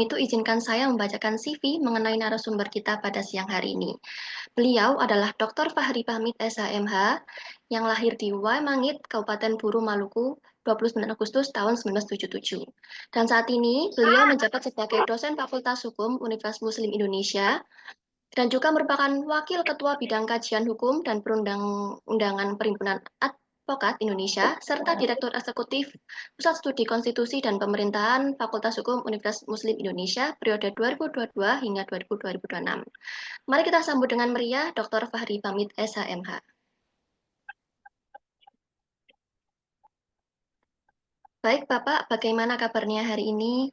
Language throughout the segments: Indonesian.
itu izinkan saya membacakan CV mengenai narasumber kita pada siang hari ini. Beliau adalah Dr. Fahri Pamit SHMH yang lahir di Waimangit, Kabupaten Buru, Maluku, 29 Agustus tahun 1977. Dan saat ini beliau menjabat sebagai dosen Fakultas Hukum Universitas Muslim Indonesia dan juga merupakan Wakil Ketua Bidang Kajian Hukum dan Perundang-undangan Perhimpunan Advokat Indonesia, serta Direktur Eksekutif Pusat Studi Konstitusi dan Pemerintahan Fakultas Hukum Universitas Muslim Indonesia periode 2022 hingga 2026. Mari kita sambut dengan meriah Dr. Fahri Pamit SHMH. Baik Bapak, bagaimana kabarnya hari ini?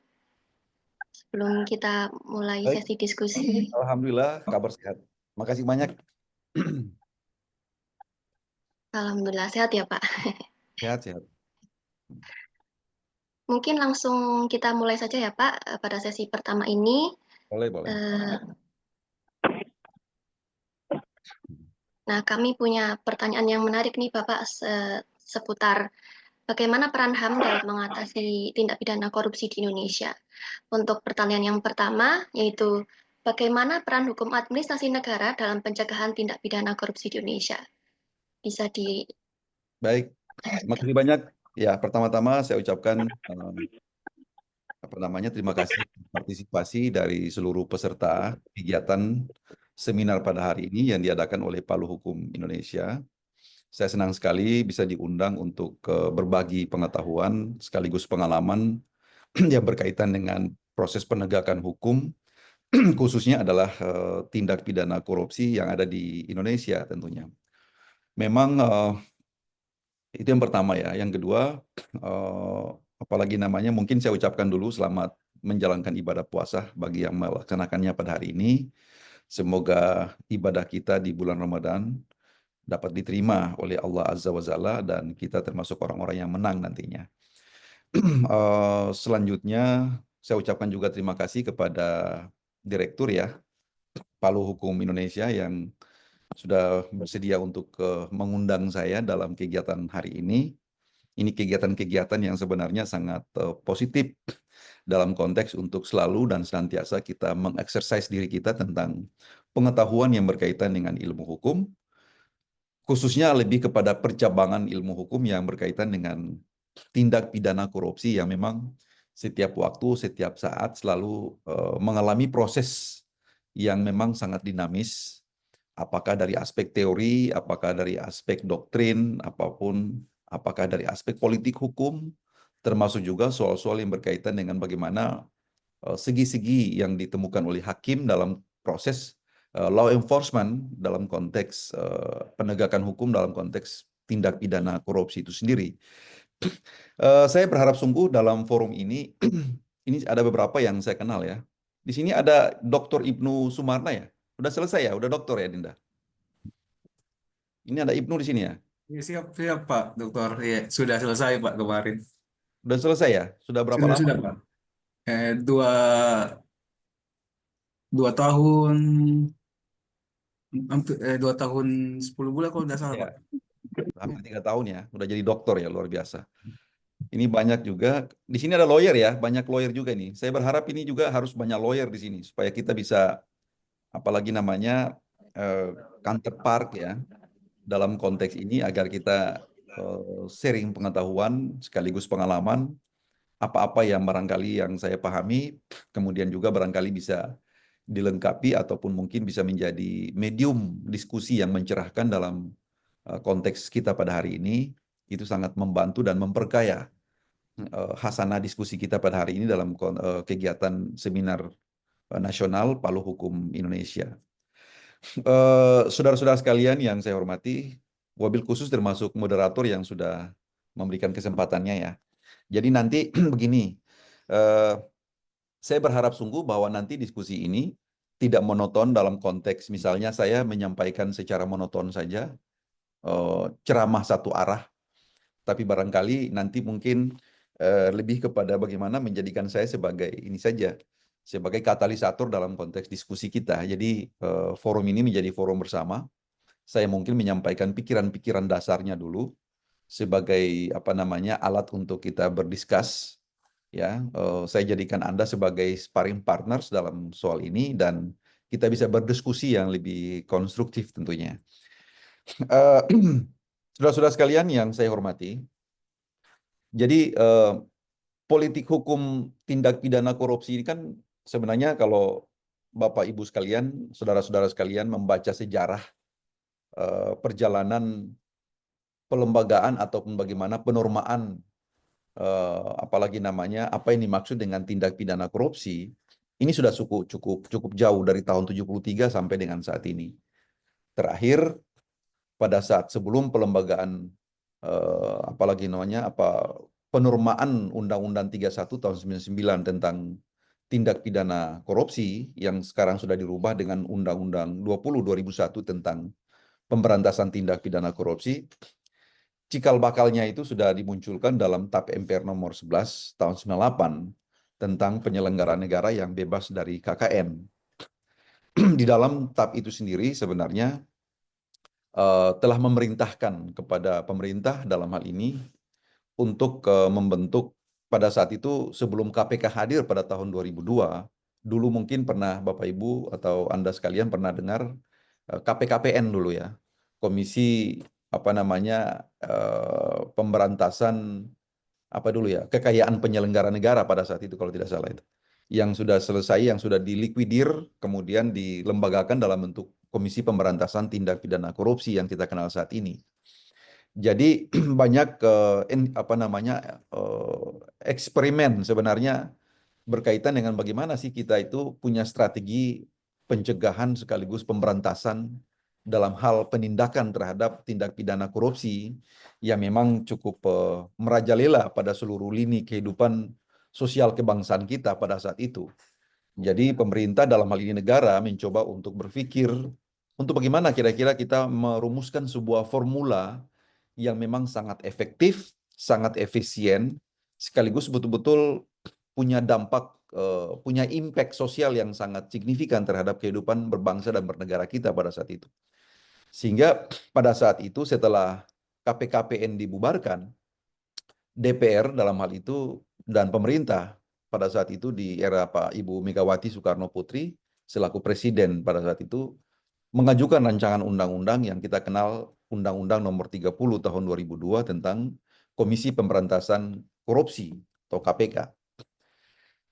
Sebelum kita mulai Baik, sesi diskusi. alhamdulillah kabar sehat. Makasih banyak. Alhamdulillah sehat ya Pak. Sehat. Mungkin langsung kita mulai saja ya Pak pada sesi pertama ini. Boleh. Nah, kami punya pertanyaan yang menarik nih Bapak seputar bagaimana peran HAM dalam mengatasi tindak pidana korupsi di Indonesia. Untuk pertanyaan yang pertama yaitu bagaimana peran hukum administrasi negara dalam pencegahan tindak pidana korupsi di Indonesia? Bisa di Baik, makasih banyak. Ya, pertama-tama saya ucapkan terima kasih partisipasi dari seluruh peserta kegiatan seminar pada hari ini yang diadakan oleh Palu Hukum Indonesia. Saya senang sekali bisa diundang untuk berbagi pengetahuan sekaligus pengalaman yang berkaitan dengan proses penegakan hukum khususnya adalah tindak pidana korupsi yang ada di Indonesia tentunya. Memang itu yang pertama ya. Yang kedua, apalagi namanya mungkin saya ucapkan dulu selamat menjalankan ibadah puasa bagi yang melaksanakannya pada hari ini. Semoga ibadah kita di bulan Ramadan dapat diterima oleh Allah Azza wa Jalla dan kita termasuk orang-orang yang menang nantinya. Selanjutnya, saya ucapkan juga terima kasih kepada Direktur ya, Palu Hukum Indonesia yang sudah bersedia untuk mengundang saya dalam kegiatan hari ini. Ini kegiatan-kegiatan yang sebenarnya sangat positif dalam konteks untuk selalu dan senantiasa kita mengeksersis diri kita tentang pengetahuan yang berkaitan dengan ilmu hukum, khususnya lebih kepada percabangan ilmu hukum yang berkaitan dengan tindak pidana korupsi yang memang setiap waktu, setiap saat selalu mengalami proses yang memang sangat dinamis, apakah dari aspek teori, apakah dari aspek doktrin, apakah dari aspek politik hukum, termasuk juga soal-soal yang berkaitan dengan bagaimana segi-segi yang ditemukan oleh hakim dalam proses law enforcement dalam konteks penegakan hukum dalam konteks tindak pidana korupsi itu sendiri. Saya berharap sungguh dalam forum ini, ini ada beberapa yang saya kenal ya. Di sini ada Dr. Ibnu Sumarna ya. Udah selesai ya, udah doktor ya Dinda. Ini ada Ibnu di sini ya. Ya, siap Pak Dokter. Ya, sudah selesai Pak kemarin. Udah selesai ya? Sudah berapa lama? Sudah Pak. Dua 2 tahun, 2 tahun 10 bulan kalau tidak salah Ya, Pak. hampir 3 tahun ya. Udah jadi dokter ya, luar biasa. Ini banyak juga. Di sini ada lawyer ya, banyak lawyer juga nih. Saya berharap ini juga harus banyak lawyer di sini supaya kita bisa, apalagi namanya counterpart ya, dalam konteks ini agar kita sharing pengetahuan sekaligus pengalaman apa-apa yang barangkali yang saya pahami, kemudian juga barangkali bisa dilengkapi ataupun mungkin bisa menjadi medium diskusi yang mencerahkan dalam konteks kita pada hari ini. Itu sangat membantu dan memperkaya hasanah diskusi kita pada hari ini dalam kegiatan seminar nasional Palu Hukum Indonesia. Saudara-saudara sekalian yang saya hormati, wabil khusus termasuk moderator yang sudah memberikan kesempatannya ya. Jadi nanti begini, saya berharap sungguh bahwa nanti diskusi ini tidak monoton dalam konteks misalnya saya menyampaikan secara monoton saja, ceramah satu arah, tapi barangkali nanti mungkin lebih kepada bagaimana menjadikan saya sebagai ini saja, sebagai katalisator dalam konteks diskusi kita. Jadi forum ini menjadi forum bersama. Saya mungkin menyampaikan pikiran-pikiran dasarnya dulu sebagai alat untuk kita berdiskus ya. Saya jadikan Anda sebagai sparring partners dalam soal ini dan kita bisa berdiskusi yang lebih konstruktif tentunya. Eh, Saudara-saudara sekalian yang saya hormati, jadi politik hukum tindak pidana korupsi ini kan sebenarnya kalau Bapak Ibu sekalian, saudara-saudara sekalian membaca sejarah perjalanan pelembagaan ataupun bagaimana penormaan apalagi namanya apa yang dimaksud dengan tindak pidana korupsi, ini sudah cukup jauh dari tahun 73 sampai dengan saat ini. Terakhir pada saat sebelum pelembagaan apalagi namanya penormaan Undang-Undang 31 tahun 99 tentang tindak pidana korupsi yang sekarang sudah dirubah dengan Undang-Undang 20 2001 tentang pemberantasan tindak pidana korupsi. Cikal bakalnya itu sudah dimunculkan dalam TAP MPR nomor 11 tahun 98 tentang penyelenggaraan negara yang bebas dari KKN. Di dalam TAP itu sendiri sebenarnya telah memerintahkan kepada pemerintah dalam hal ini untuk membentuk pada saat itu sebelum KPK hadir pada tahun 2002, dulu mungkin pernah Bapak Ibu atau Anda sekalian pernah dengar KPKPN dulu ya, Komisi apa namanya pemberantasan apa dulu ya, kekayaan penyelenggara negara pada saat itu kalau tidak salah itu. Yang sudah selesai, yang sudah dilikuidir, kemudian dilembagakan dalam bentuk Komisi Pemberantasan Tindak Pidana Korupsi yang kita kenal saat ini. Jadi banyak apa namanya eksperimen sebenarnya berkaitan dengan bagaimana sih kita itu punya strategi pencegahan sekaligus pemberantasan dalam hal penindakan terhadap tindak pidana korupsi yang memang cukup merajalela pada seluruh lini kehidupan sosial kebangsaan kita pada saat itu. Jadi pemerintah dalam hal ini negara mencoba untuk berpikir untuk bagaimana kira-kira kita merumuskan sebuah formula yang memang sangat efektif, sangat efisien, sekaligus betul-betul punya dampak, punya impact sosial yang sangat signifikan terhadap kehidupan berbangsa dan bernegara kita pada saat itu. Sehingga pada saat itu setelah KPKPN dibubarkan, DPR dalam hal itu dan pemerintah pada saat itu di era Pak Ibu Megawati Soekarno Putri selaku presiden pada saat itu mengajukan rancangan undang-undang yang kita kenal Undang-Undang Nomor 30 Tahun 2002 tentang Komisi Pemberantasan Korupsi atau KPK.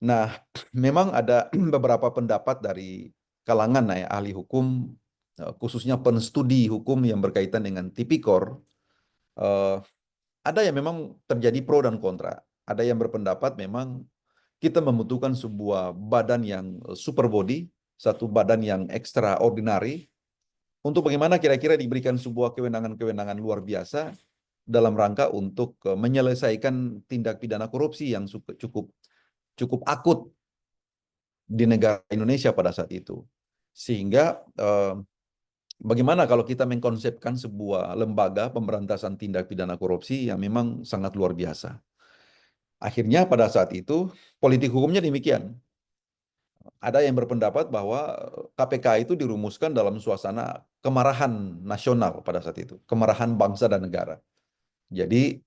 Nah, memang ada beberapa pendapat dari kalangan ahli hukum, khususnya penstudi hukum yang berkaitan dengan tipikor. Ada yang memang terjadi pro dan kontra. Ada yang berpendapat memang kita membutuhkan sebuah badan yang super body, satu badan yang extraordinary, untuk bagaimana kira-kira diberikan sebuah kewenangan-kewenangan luar biasa dalam rangka untuk menyelesaikan tindak pidana korupsi yang cukup akut di negara Indonesia pada saat itu. Sehingga bagaimana kalau kita mengkonsepkan sebuah lembaga pemberantasan tindak pidana korupsi yang memang sangat luar biasa. Akhirnya pada saat itu politik hukumnya demikian. Ada yang berpendapat bahwa KPK itu dirumuskan dalam suasana kemarahan nasional pada saat itu, kemarahan bangsa dan negara. Jadi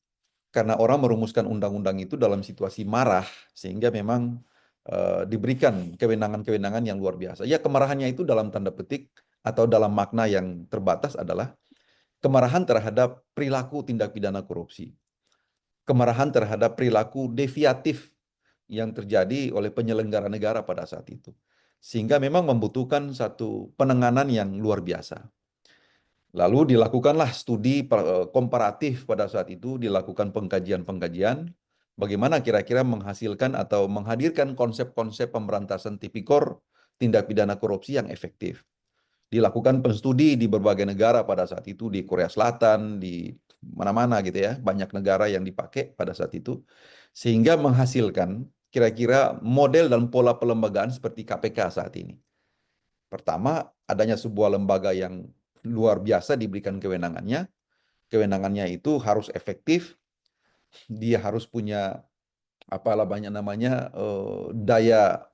karena orang merumuskan undang-undang itu dalam situasi marah, sehingga memang diberikan kewenangan-kewenangan yang luar biasa. Ya, kemarahannya itu dalam tanda petik atau dalam makna yang terbatas adalah kemarahan terhadap perilaku tindak pidana korupsi, kemarahan terhadap perilaku deviatif yang terjadi oleh penyelenggara negara pada saat itu. Sehingga memang membutuhkan satu penanganan yang luar biasa. Lalu dilakukanlah studi komparatif pada saat itu, dilakukan pengkajian-pengkajian, bagaimana kira-kira menghasilkan atau menghadirkan konsep-konsep pemberantasan tipikor tindak pidana korupsi yang efektif. Dilakukan penstudi di berbagai negara pada saat itu, di Korea Selatan, di mana-mana gitu ya, banyak negara yang dipakai pada saat itu, sehingga menghasilkan kira-kira model dan pola pelembagaan seperti KPK saat ini. Pertama, adanya sebuah lembaga yang luar biasa diberikan kewenangannya. Kewenangannya itu harus efektif, dia harus punya apalah banyak namanya daya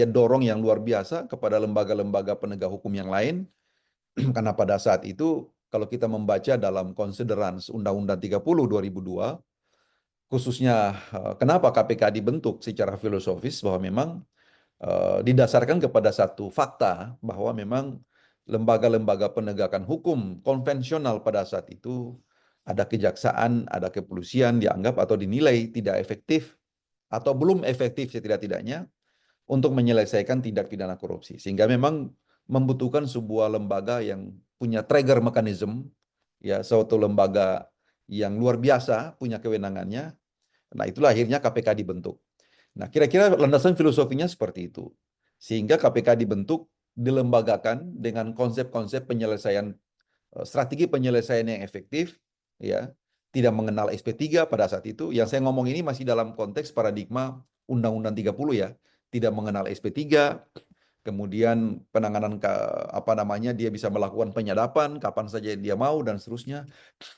dorong yang luar biasa kepada lembaga-lembaga penegak hukum yang lain. Karena pada saat itu kalau kita membaca dalam Considerance Undang-Undang 30 2002, khususnya kenapa KPK dibentuk secara filosofis, bahwa memang didasarkan kepada satu fakta bahwa memang lembaga-lembaga penegakan hukum konvensional pada saat itu, ada kejaksaan, ada kepolisian, dianggap atau dinilai tidak efektif atau belum efektif setidak-tidaknya untuk menyelesaikan tindak pidana korupsi. Sehingga memang membutuhkan sebuah lembaga yang punya trigger mechanism, ya, suatu lembaga yang luar biasa punya kewenangannya. Nah, itulah akhirnya KPK dibentuk. Nah, kira-kira landasan filosofinya seperti itu. Sehingga KPK dibentuk, dilembagakan dengan konsep-konsep penyelesaian, strategi penyelesaian yang efektif, ya, tidak mengenal SP3 pada saat itu. Yang saya ngomong ini masih dalam konteks paradigma Undang-Undang 30 ya, tidak mengenal SP3, kemudian penanganan apa namanya, dia bisa melakukan penyadapan kapan saja dia mau dan seterusnya.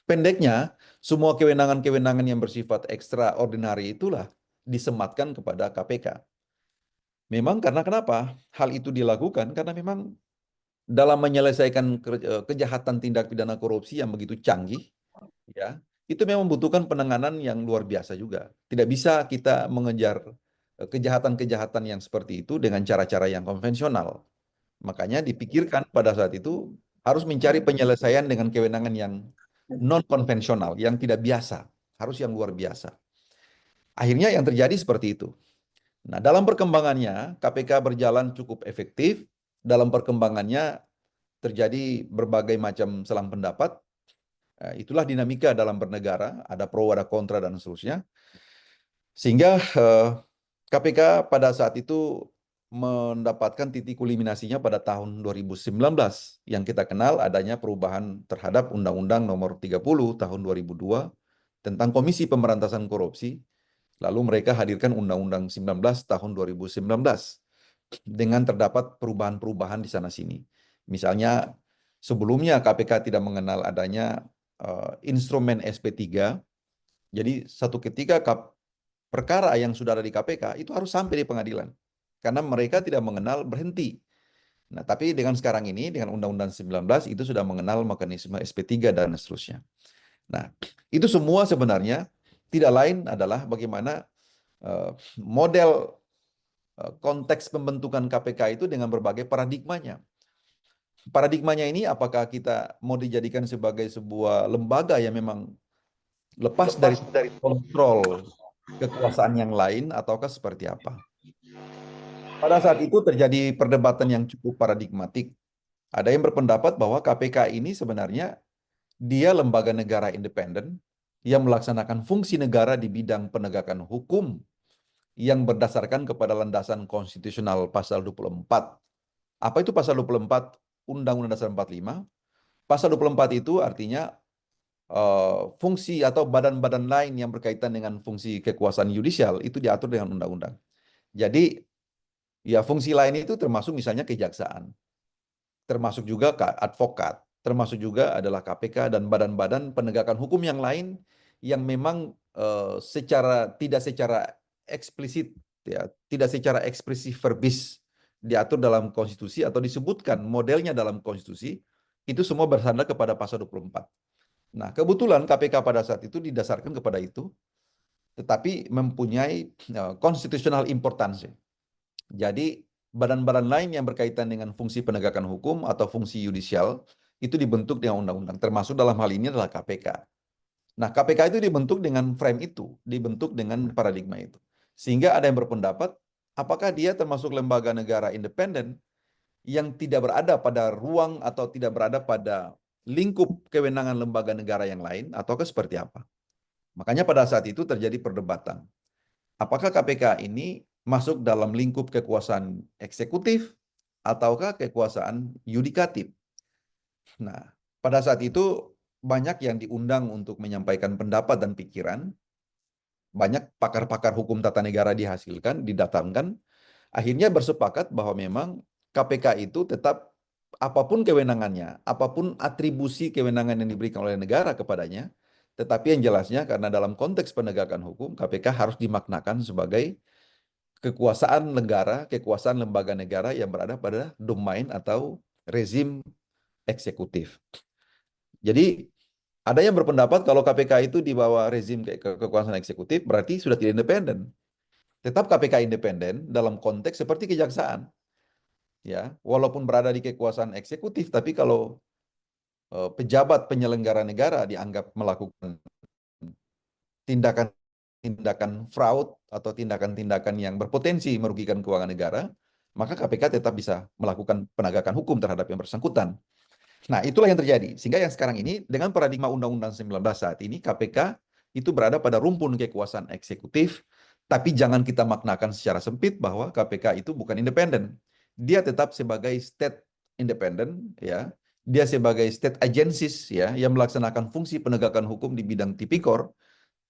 Pendeknya, semua kewenangan-kewenangan yang bersifat ekstraordinari itulah disematkan kepada KPK. Memang karena kenapa hal itu dilakukan? Karena memang dalam menyelesaikan kejahatan tindak pidana korupsi yang begitu canggih, ya, itu memang membutuhkan penanganan yang luar biasa juga. Tidak bisa kita mengejar kejahatan-kejahatan yang seperti itu dengan cara-cara yang konvensional. Makanya dipikirkan pada saat itu harus mencari penyelesaian dengan kewenangan yang non konvensional, yang tidak biasa, harus yang luar biasa. Akhirnya yang terjadi seperti itu. Nah, dalam perkembangannya KPK berjalan cukup efektif. Dalam perkembangannya terjadi berbagai macam selang pendapat. Itulah dinamika dalam bernegara, ada pro, ada kontra dan seterusnya. Sehingga KPK pada saat itu mendapatkan titik kulminasinya pada tahun 2019 yang kita kenal adanya perubahan terhadap Undang-Undang Nomor 30 tahun 2002 tentang Komisi Pemberantasan Korupsi. Lalu mereka hadirkan Undang-Undang 19 tahun 2019 dengan terdapat perubahan-perubahan di sana sini. Misalnya sebelumnya KPK tidak mengenal adanya instrumen SP3. Jadi satu ketika perkara yang sudah ada di KPK itu harus sampai di pengadilan. Karena mereka tidak mengenal berhenti. Nah, tapi dengan sekarang ini, dengan Undang-Undang 19, itu sudah mengenal mekanisme SP3 dan seterusnya. Nah, itu semua sebenarnya tidak lain adalah bagaimana model konteks pembentukan KPK itu dengan berbagai paradigmanya. Paradigmanya ini apakah kita mau dijadikan sebagai sebuah lembaga yang memang lepas dari kontrol kekuasaan yang lain ataukah seperti apa? Pada saat itu terjadi perdebatan yang cukup paradigmatik. Ada yang berpendapat bahwa KPK ini sebenarnya dia lembaga negara independen yang melaksanakan fungsi negara di bidang penegakan hukum yang berdasarkan kepada landasan konstitusional pasal 24. Apa itu pasal 24 Undang-Undang Dasar 45? Pasal 24 itu artinya fungsi atau badan-badan lain yang berkaitan dengan fungsi kekuasaan yudisial itu diatur dengan undang-undang. Jadi ya fungsi lain itu termasuk misalnya kejaksaan, termasuk juga advokat, termasuk juga adalah KPK dan badan-badan penegakan hukum yang lain yang memang tidak secara eksplisit, ya, tidak secara ekspresif verbis diatur dalam konstitusi atau disebutkan modelnya dalam konstitusi, itu semua bersandar kepada pasal 24. Nah, kebetulan KPK pada saat itu didasarkan kepada itu, tetapi mempunyai constitutional importance. Jadi, badan-badan lain yang berkaitan dengan fungsi penegakan hukum atau fungsi yudisial itu dibentuk dengan undang-undang, termasuk dalam hal ini adalah KPK. Nah, KPK itu dibentuk dengan frame itu, dibentuk dengan paradigma itu. Sehingga ada yang berpendapat, apakah dia termasuk lembaga negara independen yang tidak berada pada ruang atau tidak berada pada lingkup kewenangan lembaga negara yang lain, ataukah seperti apa? Makanya pada saat itu terjadi perdebatan. Apakah KPK ini masuk dalam lingkup kekuasaan eksekutif ataukah kekuasaan yudikatif? Nah, pada saat itu banyak yang diundang untuk menyampaikan pendapat dan pikiran. Banyak pakar-pakar hukum tata negara dihasilkan, didatangkan. Akhirnya bersepakat bahwa memang KPK itu tetap apapun kewenangannya, apapun atribusi kewenangan yang diberikan oleh negara kepadanya, tetapi yang jelasnya karena dalam konteks penegakan hukum, KPK harus dimaknakan sebagai kekuasaan negara, kekuasaan lembaga negara yang berada pada domain atau rezim eksekutif. Jadi Ada yang berpendapat kalau KPK itu di bawah rezim kekuasaan eksekutif berarti sudah tidak independen. Tetap KPK independen dalam konteks seperti kejaksaan, ya. Walaupun berada di kekuasaan eksekutif, tapi kalau pejabat penyelenggara negara dianggap melakukan tindakan-tindakan fraud atau tindakan-tindakan yang berpotensi merugikan keuangan negara, maka KPK tetap bisa melakukan penegakan hukum terhadap yang bersangkutan. Nah, itulah yang terjadi. Sehingga yang sekarang ini, dengan paradigma Undang-Undang 19 saat ini, KPK itu berada pada rumpun kekuasaan eksekutif, tapi jangan kita maknakan secara sempit bahwa KPK itu bukan independen. Dia tetap sebagai state independent, ya. Dia sebagai state agencies, ya, yang melaksanakan fungsi penegakan hukum di bidang tipikor,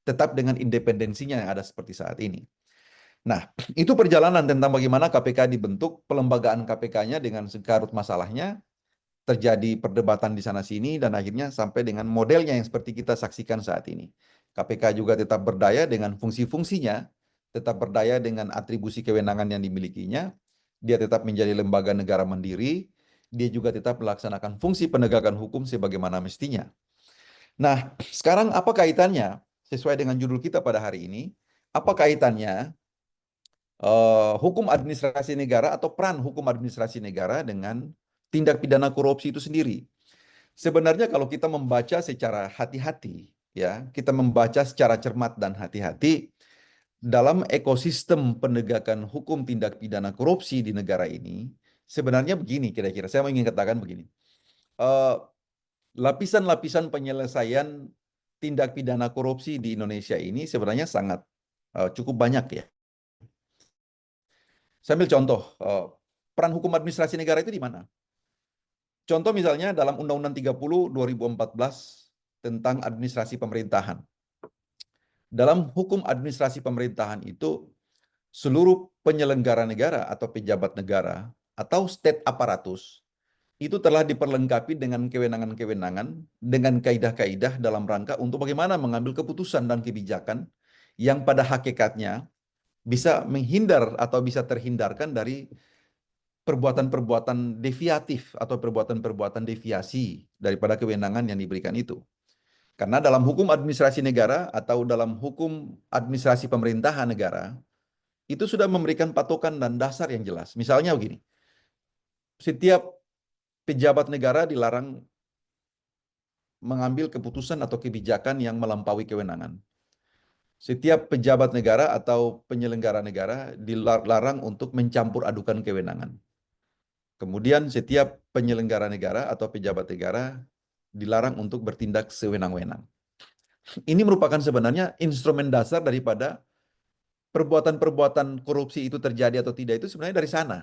tetap dengan independensinya yang ada seperti saat ini. Nah, itu perjalanan tentang bagaimana KPK dibentuk, pelembagaan KPK-nya dengan sekarut masalahnya, terjadi perdebatan di sana-sini, dan akhirnya sampai dengan modelnya yang seperti kita saksikan saat ini. KPK juga tetap berdaya dengan fungsi-fungsinya, tetap berdaya dengan atribusi kewenangan yang dimilikinya, dia tetap menjadi lembaga negara mandiri, dia juga tetap melaksanakan fungsi penegakan hukum sebagaimana mestinya. Nah, sekarang apa kaitannya, sesuai dengan judul kita pada hari ini, apa kaitannya hukum administrasi negara atau peran hukum administrasi negara dengan tindak pidana korupsi itu sendiri? Sebenarnya kalau kita membaca secara hati-hati, ya, kita membaca secara cermat dan hati-hati dalam ekosistem penegakan hukum tindak pidana korupsi di negara ini, sebenarnya begini kira-kira. Saya ingin katakan begini. Eh, Lapisan-lapisan penyelesaian tindak pidana korupsi di Indonesia ini sebenarnya sangat cukup banyak, ya. Saya ambil contoh, peran hukum administrasi negara itu di mana? Contoh misalnya dalam Undang-Undang 30 2014 tentang administrasi pemerintahan. Dalam hukum administrasi pemerintahan itu, seluruh penyelenggara negara atau pejabat negara atau state apparatus itu telah diperlengkapi dengan kewenangan-kewenangan, dengan kaidah-kaidah dalam rangka untuk bagaimana mengambil keputusan dan kebijakan yang pada hakikatnya bisa menghindar atau bisa terhindarkan dari perbuatan-perbuatan deviatif atau perbuatan-perbuatan deviasi daripada kewenangan yang diberikan itu. Karena dalam hukum administrasi negara atau dalam hukum administrasi pemerintahan negara, itu sudah memberikan patokan dan dasar yang jelas. Misalnya begini, setiap pejabat negara dilarang mengambil keputusan atau kebijakan yang melampaui kewenangan. Setiap pejabat negara atau penyelenggara negara dilarang untuk mencampur adukan kewenangan. Kemudian setiap penyelenggara negara atau pejabat negara dilarang untuk bertindak sewenang-wenang. Ini merupakan sebenarnya instrumen dasar daripada perbuatan-perbuatan korupsi itu terjadi atau tidak itu sebenarnya dari sana.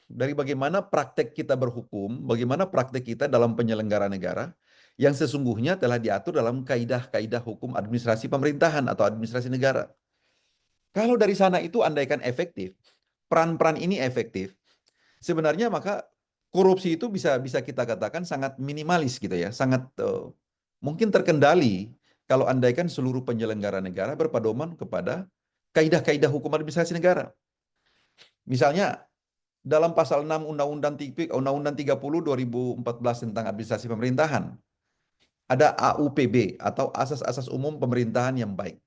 Dari bagaimana praktek kita berhukum, bagaimana praktek kita dalam penyelenggara negara yang sesungguhnya telah diatur dalam kaidah-kaidah hukum administrasi pemerintahan atau administrasi negara. Kalau dari sana itu andaikan efektif, peran-peran ini efektif, sebenarnya maka korupsi itu bisa bisa kita katakan sangat minimalis gitu ya, sangat mungkin terkendali kalau andaikan seluruh penyelenggara negara berpedoman kepada kaidah-kaidah hukum administrasi negara. Misalnya dalam pasal 6 Undang-Undang 30 2014 tentang administrasi pemerintahan, ada AUPB atau Asas-Asas Umum Pemerintahan yang Baik.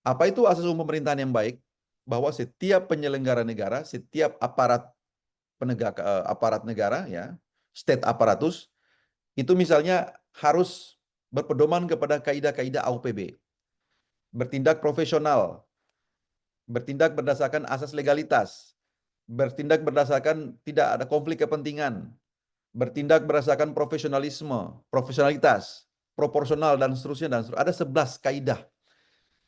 Apa itu Asas Umum Pemerintahan yang Baik? Bahwa setiap penyelenggara negara, setiap aparat negara, ya, state apparatus, itu misalnya harus berpedoman kepada kaidah-kaidah AUPB, bertindak profesional, bertindak berdasarkan asas legalitas, bertindak berdasarkan tidak ada konflik kepentingan, bertindak berdasarkan profesionalitas, proporsional, dan seterusnya, dan seterusnya. Ada 11 kaidah.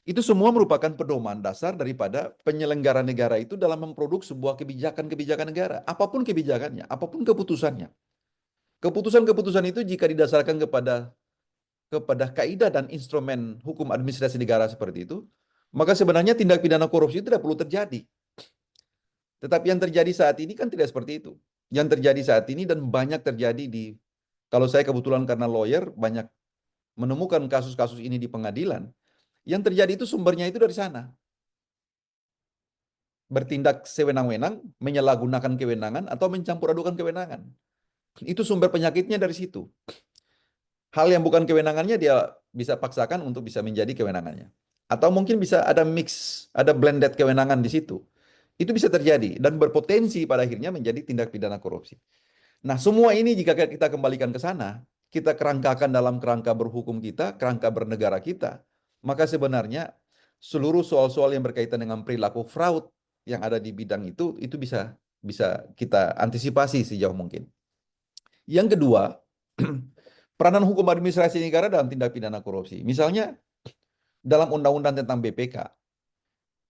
Itu semua merupakan pedoman dasar daripada penyelenggara negara itu dalam memproduksi sebuah kebijakan-kebijakan negara. Apapun kebijakannya, apapun keputusannya. Keputusan-keputusan itu jika didasarkan kepada kaidah dan instrumen hukum administrasi negara seperti itu, maka sebenarnya tindak pidana korupsi itu tidak perlu terjadi. Tetapi yang terjadi saat ini kan tidak seperti itu. Yang terjadi saat ini dan banyak terjadi kalau saya kebetulan karena lawyer, banyak menemukan kasus-kasus ini di pengadilan, yang terjadi itu sumbernya itu dari sana. Bertindak sewenang-wenang, menyalahgunakan kewenangan, atau mencampur adukan kewenangan. Itu sumber penyakitnya dari situ. Hal yang bukan kewenangannya dia bisa paksakan untuk bisa menjadi kewenangannya. Atau mungkin bisa ada mix, ada blended kewenangan di situ. Itu bisa terjadi dan berpotensi pada akhirnya menjadi tindak pidana korupsi. Nah, semua ini jika kita kembalikan ke sana, kita kerangkakan dalam kerangka berhukum kita, kerangka bernegara kita, maka sebenarnya seluruh soal-soal yang berkaitan dengan perilaku fraud yang ada di bidang itu bisa bisa kita antisipasi sejauh mungkin. Yang kedua, peranan hukum administrasi negara dalam tindak pidana korupsi. Misalnya dalam undang-undang tentang BPK,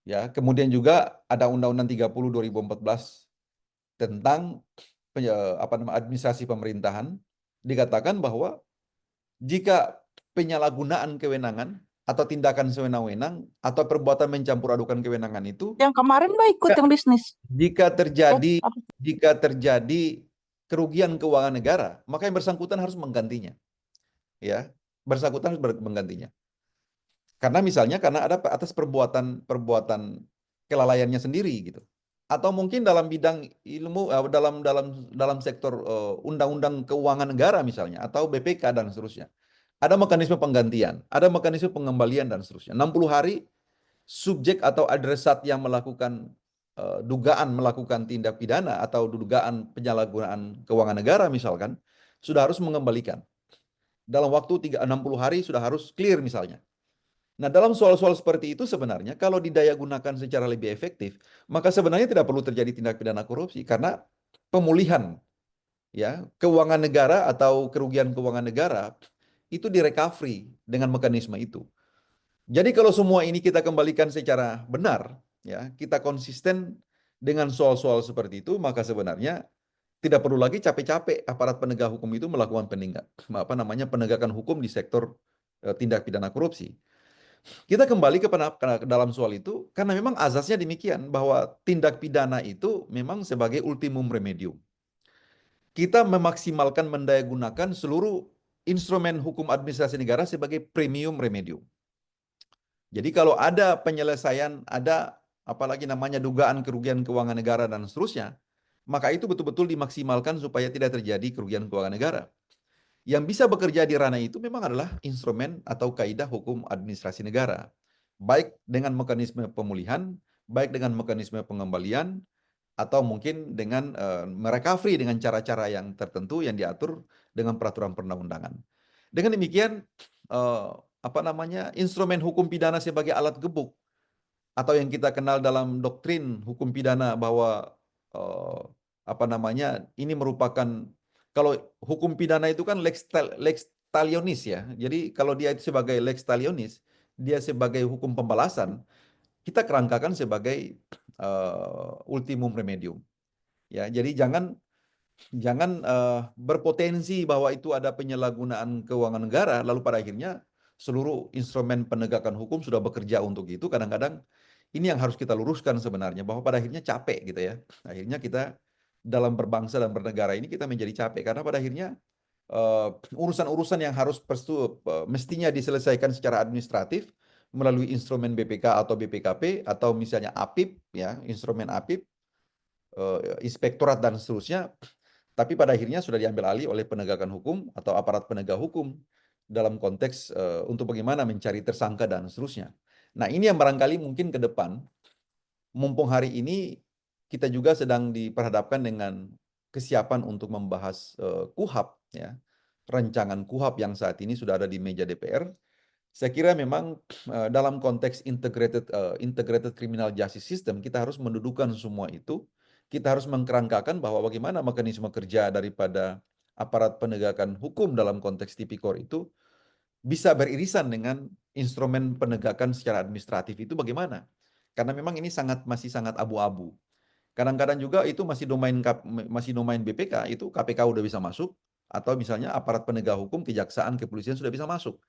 ya, kemudian juga ada Undang-Undang 30 2014 tentang administrasi pemerintahan, dikatakan bahwa jika penyalahgunaan kewenangan atau tindakan sewenang-wenang atau perbuatan mencampur adukan kewenangan itu Yang kemarin Mbak ikut yang bisnis. jika terjadi apa? jika terjadi kerugian keuangan negara, maka yang bersangkutan harus menggantinya. Ya, bersangkutan harus menggantinya. Karena misalnya karena ada atas perbuatan kelalaiannya sendiri gitu. Atau mungkin dalam bidang ilmu dalam sektor undang-undang keuangan negara misalnya atau BPK dan seterusnya. Ada mekanisme penggantian, ada mekanisme pengembalian dan seterusnya. 60 hari subjek atau adresat yang melakukan dugaan melakukan tindak pidana atau dugaan penyalahgunaan keuangan negara misalkan sudah harus mengembalikan. Dalam waktu 60 hari sudah harus clear misalnya. Nah, dalam soal-soal seperti itu sebenarnya kalau didaya gunakan secara lebih efektif, maka sebenarnya tidak perlu terjadi tindak pidana korupsi karena pemulihan ya keuangan negara atau kerugian keuangan negara itu direcovery dengan mekanisme itu. Jadi kalau semua ini kita kembalikan secara benar, ya, kita konsisten dengan soal-soal seperti itu, maka sebenarnya tidak perlu lagi capek-capek aparat penegak hukum itu melakukan penegakan hukum di sektor tindak pidana korupsi. Kita kembali ke dalam soal itu karena memang azasnya demikian bahwa tindak pidana itu memang sebagai ultimum remedium. Kita memaksimalkan mendayagunakan seluruh instrumen hukum administrasi negara sebagai premium remedium. Jadi kalau ada penyelesaian, ada apalagi namanya dugaan kerugian keuangan negara dan seterusnya, maka itu betul-betul dimaksimalkan supaya tidak terjadi kerugian keuangan negara. Yang bisa bekerja di ranah itu memang adalah instrumen atau kaidah hukum administrasi negara. Baik dengan mekanisme pemulihan, baik dengan mekanisme pengembalian, atau mungkin dengan merecovery dengan cara-cara yang tertentu yang diatur dengan peraturan perundang-undangan. Dengan demikian, instrumen hukum pidana sebagai alat gebuk, atau yang kita kenal dalam doktrin hukum pidana bahwa ini merupakan kalau hukum pidana itu kan lex talionis ya. Jadi kalau dia itu sebagai lex talionis, dia sebagai hukum pembalasan, kita kerangkakan sebagai ultimum remedium. Ya, jadi jangan berpotensi bahwa itu ada penyalahgunaan keuangan negara, lalu pada akhirnya seluruh instrumen penegakan hukum sudah bekerja untuk itu. Kadang-kadang ini yang harus kita luruskan sebenarnya, bahwa pada akhirnya capek gitu ya. Akhirnya kita dalam berbangsa dan bernegara ini kita menjadi capek, karena pada akhirnya urusan-urusan yang harus mestinya diselesaikan secara administratif melalui instrumen BPK atau BPKP atau misalnya APIP ya, instrumen APIP, inspektorat dan seterusnya, tapi pada akhirnya sudah diambil alih oleh penegakan hukum atau aparat penegak hukum dalam konteks untuk bagaimana mencari tersangka dan seterusnya. Nah, ini yang barangkali mungkin ke depan, mumpung hari ini kita juga sedang diperhadapkan dengan kesiapan untuk membahas KUHAP, ya, rancangan KUHAP yang saat ini sudah ada di meja DPR. Saya kira memang dalam konteks integrated criminal justice system kita harus mendudukan semua itu. Kita harus mengkerangkakan bahwa bagaimana mekanisme kerja daripada aparat penegakan hukum dalam konteks tipikor itu bisa beririsan dengan instrumen penegakan secara administratif itu bagaimana. Karena memang ini masih sangat abu-abu. Kadang-kadang juga itu masih domain BPK, itu KPK udah bisa masuk, atau misalnya aparat penegak hukum, kejaksaan, kepolisian sudah bisa masuk.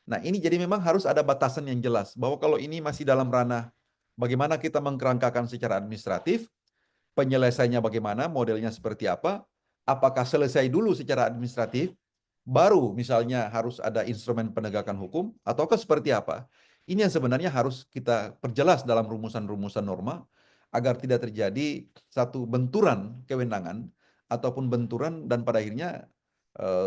Nah, ini jadi memang harus ada batasan yang jelas, bahwa kalau ini masih dalam ranah bagaimana kita mengkerangkakan secara administratif, penyelesaiannya bagaimana, modelnya seperti apa, apakah selesai dulu secara administratif, baru misalnya harus ada instrumen penegakan hukum, ataukah seperti apa. Ini yang sebenarnya harus kita perjelas dalam rumusan-rumusan norma, agar tidak terjadi satu benturan kewenangan, ataupun benturan dan pada akhirnya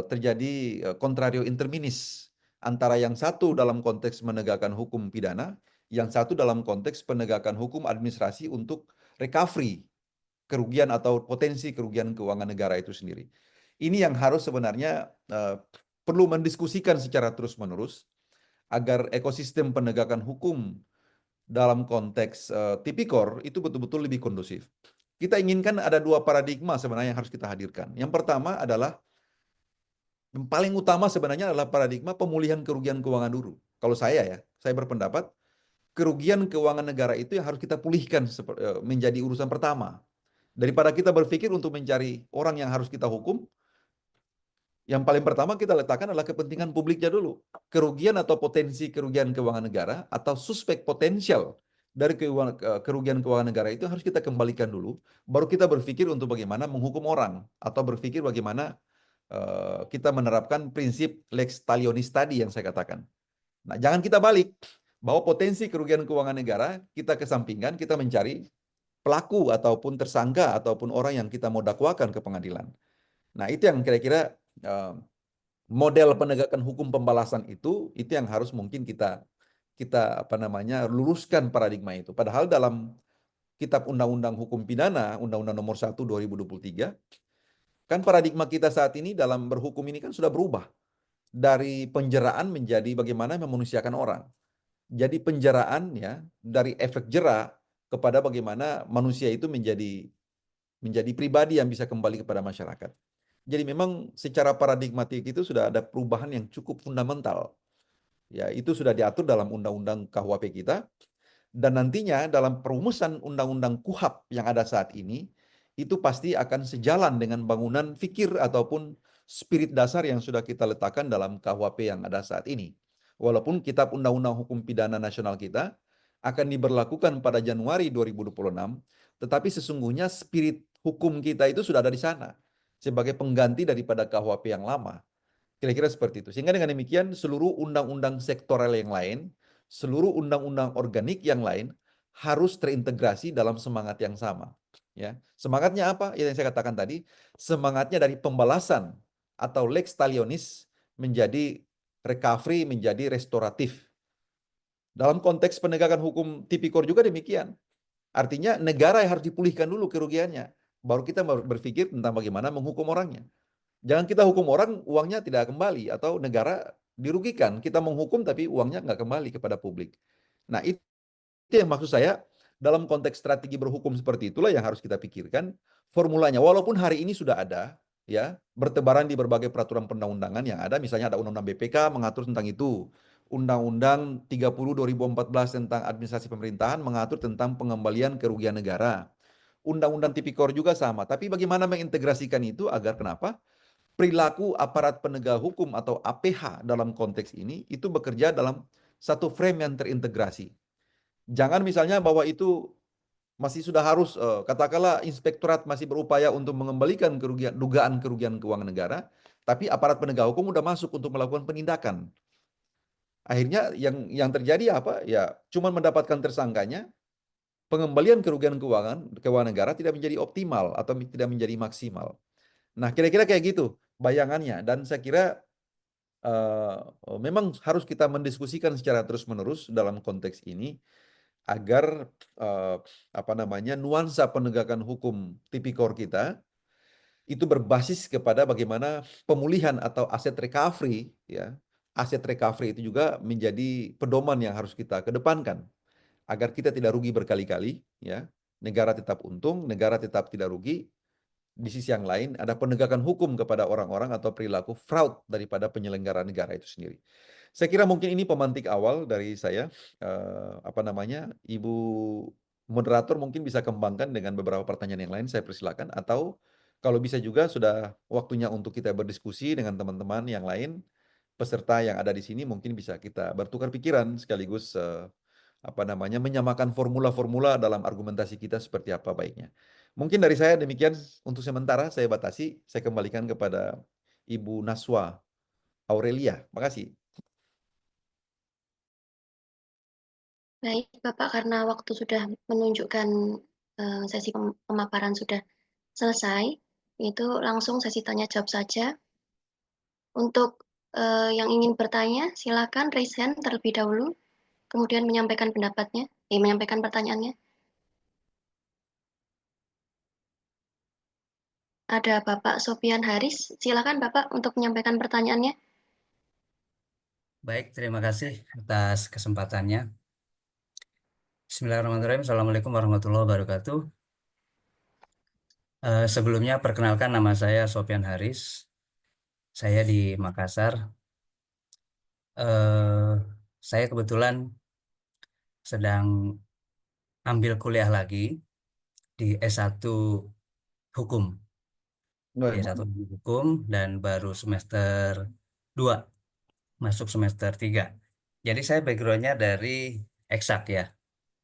terjadi contrario interminis antara yang satu dalam konteks menegakkan hukum pidana, yang satu dalam konteks penegakan hukum administrasi untuk recovery kerugian atau potensi kerugian keuangan negara itu sendiri. Ini yang harus sebenarnya perlu mendiskusikan secara terus-menerus agar ekosistem penegakan hukum dalam konteks tipikor itu betul-betul lebih kondusif. Kita inginkan ada dua paradigma sebenarnya yang harus kita hadirkan. Yang pertama adalah, yang paling utama sebenarnya adalah paradigma pemulihan kerugian keuangan dulu. Kalau saya berpendapat kerugian keuangan negara itu yang harus kita pulihkan menjadi urusan pertama. Daripada kita berpikir untuk mencari orang yang harus kita hukum, yang paling pertama kita letakkan adalah kepentingan publiknya dulu. Kerugian atau potensi kerugian keuangan negara atau suspek potensial dari kerugian keuangan negara itu harus kita kembalikan dulu, baru kita berpikir untuk bagaimana menghukum orang atau berpikir bagaimana kita menerapkan prinsip lex talionis tadi yang saya katakan. Nah, jangan kita balik, bahwa potensi kerugian keuangan negara kita kesampingkan, kita mencari pelaku ataupun tersangka ataupun orang yang kita mau dakwakan ke pengadilan. Nah, itu yang kira-kira model penegakan hukum pembalasan itu yang harus mungkin kita luruskan paradigma itu. Padahal dalam Kitab Undang-Undang Hukum Pidana, Undang-Undang Nomor 1 2023, kan paradigma kita saat ini dalam berhukum ini kan sudah berubah. Dari penjeraan menjadi bagaimana memanusiakan orang. Jadi penjeraan ya, dari efek jera kepada bagaimana manusia itu menjadi pribadi yang bisa kembali kepada masyarakat. Jadi memang secara paradigmatik itu sudah ada perubahan yang cukup fundamental. Ya, itu sudah diatur dalam Undang-Undang KUHP kita. Dan nantinya dalam perumusan Undang-Undang KUHAP yang ada saat ini, itu pasti akan sejalan dengan bangunan fikir ataupun spirit dasar yang sudah kita letakkan dalam KUHP yang ada saat ini. Walaupun Kitab Undang-Undang Hukum Pidana Nasional kita akan diberlakukan pada Januari 2026, tetapi sesungguhnya spirit hukum kita itu sudah ada di sana sebagai pengganti daripada KUHP yang lama. Kira-kira seperti itu. Sehingga dengan demikian seluruh undang-undang sektoral yang lain, seluruh undang-undang organik yang lain harus terintegrasi dalam semangat yang sama. Ya, semangatnya apa? Yang saya katakan tadi, semangatnya dari pembalasan atau lex talionis menjadi recovery, menjadi restoratif. Dalam konteks penegakan hukum tipikor juga demikian. Artinya negara yang harus dipulihkan dulu kerugiannya. Baru kita berpikir tentang bagaimana menghukum orangnya. Jangan kita hukum orang, uangnya tidak kembali, atau negara dirugikan. Kita menghukum tapi uangnya nggak kembali kepada publik. Nah, itu yang maksud saya, dalam konteks strategi berhukum seperti itulah yang harus kita pikirkan formulanya. Walaupun hari ini sudah ada, ya, bertebaran di berbagai peraturan perundang-undangan yang ada, misalnya ada Undang-Undang BPK mengatur tentang itu. Undang-Undang 30 2014 tentang administrasi pemerintahan mengatur tentang pengembalian kerugian negara. Undang-Undang Tipikor juga sama. Tapi bagaimana mengintegrasikan itu agar kenapa? Perilaku aparat penegak hukum atau APH dalam konteks ini itu bekerja dalam satu frame yang terintegrasi. Jangan misalnya bahwa itu masih sudah harus, katakanlah inspektorat masih berupaya untuk mengembalikan dugaan kerugian keuangan negara, tapi aparat penegak hukum sudah masuk untuk melakukan penindakan. Akhirnya yang terjadi apa? Ya, cuma mendapatkan tersangkanya, pengembalian kerugian keuangan negara tidak menjadi optimal atau tidak menjadi maksimal. Nah, kira-kira kayak gitu bayangannya. Dan saya kira memang harus kita mendiskusikan secara terus-menerus dalam konteks ini agar nuansa penegakan hukum tipikor kita itu berbasis kepada bagaimana pemulihan atau aset recovery, ya. Aset recovery itu juga menjadi pedoman yang harus kita kedepankan agar kita tidak rugi berkali-kali, ya. Negara tetap untung, negara tetap tidak rugi. Di sisi yang lain ada penegakan hukum kepada orang-orang atau perilaku fraud daripada penyelenggara negara itu sendiri. Saya kira mungkin ini pemantik awal dari saya. Ibu moderator mungkin bisa kembangkan dengan beberapa pertanyaan yang lain, saya persilakan. Atau kalau bisa juga sudah waktunya untuk kita berdiskusi dengan teman-teman yang lain, peserta yang ada di sini, mungkin bisa kita bertukar pikiran sekaligus menyamakan formula-formula dalam argumentasi kita seperti apa baiknya. Mungkin dari saya demikian untuk sementara, saya batasi, saya kembalikan kepada Ibu Naswa Aurelia. Makasih. Baik, Bapak, karena waktu sudah menunjukkan sesi pemaparan sudah selesai, itu langsung sesi tanya jawab saja. Untuk yang ingin bertanya, silakan raise hand terlebih dahulu, kemudian menyampaikan pendapatnya, menyampaikan pertanyaannya. Ada Bapak Sofian Haris, silakan Bapak untuk menyampaikan pertanyaannya. Baik, terima kasih atas kesempatannya. Bismillahirrahmanirrahim. Assalamualaikum warahmatullahi wabarakatuh. Sebelumnya perkenalkan nama saya Sofian Haris. Saya di Makassar. Eh, saya kebetulan sedang ambil kuliah lagi di S1 Hukum. Di Baik. S1 Hukum dan baru semester 2, masuk semester 3. Jadi saya backgroundnya dari eksak ya,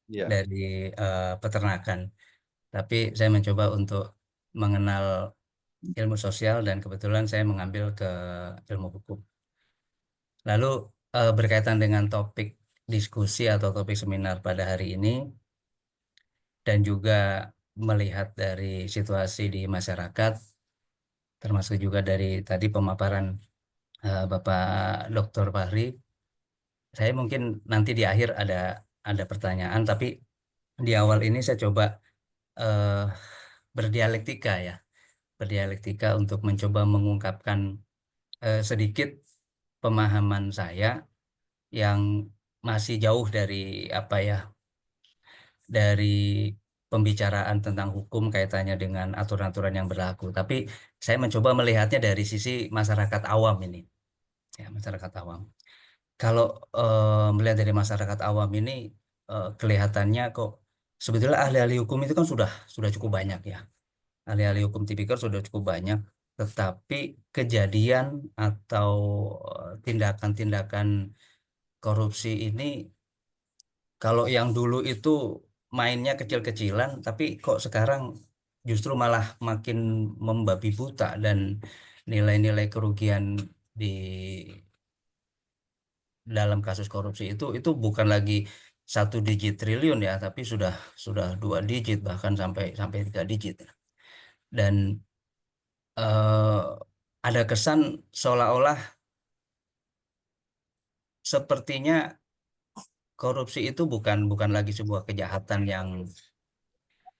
Iya. dari peternakan. Tapi saya mencoba untuk mengenal ilmu sosial dan kebetulan saya mengambil ke ilmu hukum. Lalu berkaitan dengan topik diskusi atau topik seminar pada hari ini dan juga melihat dari situasi di masyarakat, termasuk juga dari tadi pemaparan Bapak Dr. Fahri, saya mungkin nanti di akhir ada pertanyaan, tapi di awal ini saya coba eh, berdialektika ya, berdialektika untuk mencoba mengungkapkan sedikit pemahaman saya yang masih jauh dari apa ya, dari pembicaraan tentang hukum kaitannya dengan aturan-aturan yang berlaku. Tapi saya mencoba melihatnya dari sisi masyarakat awam ini, ya masyarakat awam. Kalau melihat dari masyarakat awam ini kelihatannya kok sebetulnya ahli-ahli hukum itu kan sudah cukup banyak ya. Ahli-ahli hukum tipikor sudah cukup banyak, tetapi kejadian atau tindakan-tindakan korupsi ini kalau yang dulu itu mainnya kecil-kecilan, tapi kok sekarang justru malah makin membabi buta dan nilai-nilai kerugian di dalam kasus korupsi itu bukan lagi 1 digit triliun ya, tapi sudah 2 digit bahkan sampai sampai 3 digit. Dan eh, ada kesan seolah-olah sepertinya korupsi itu bukan bukan lagi sebuah kejahatan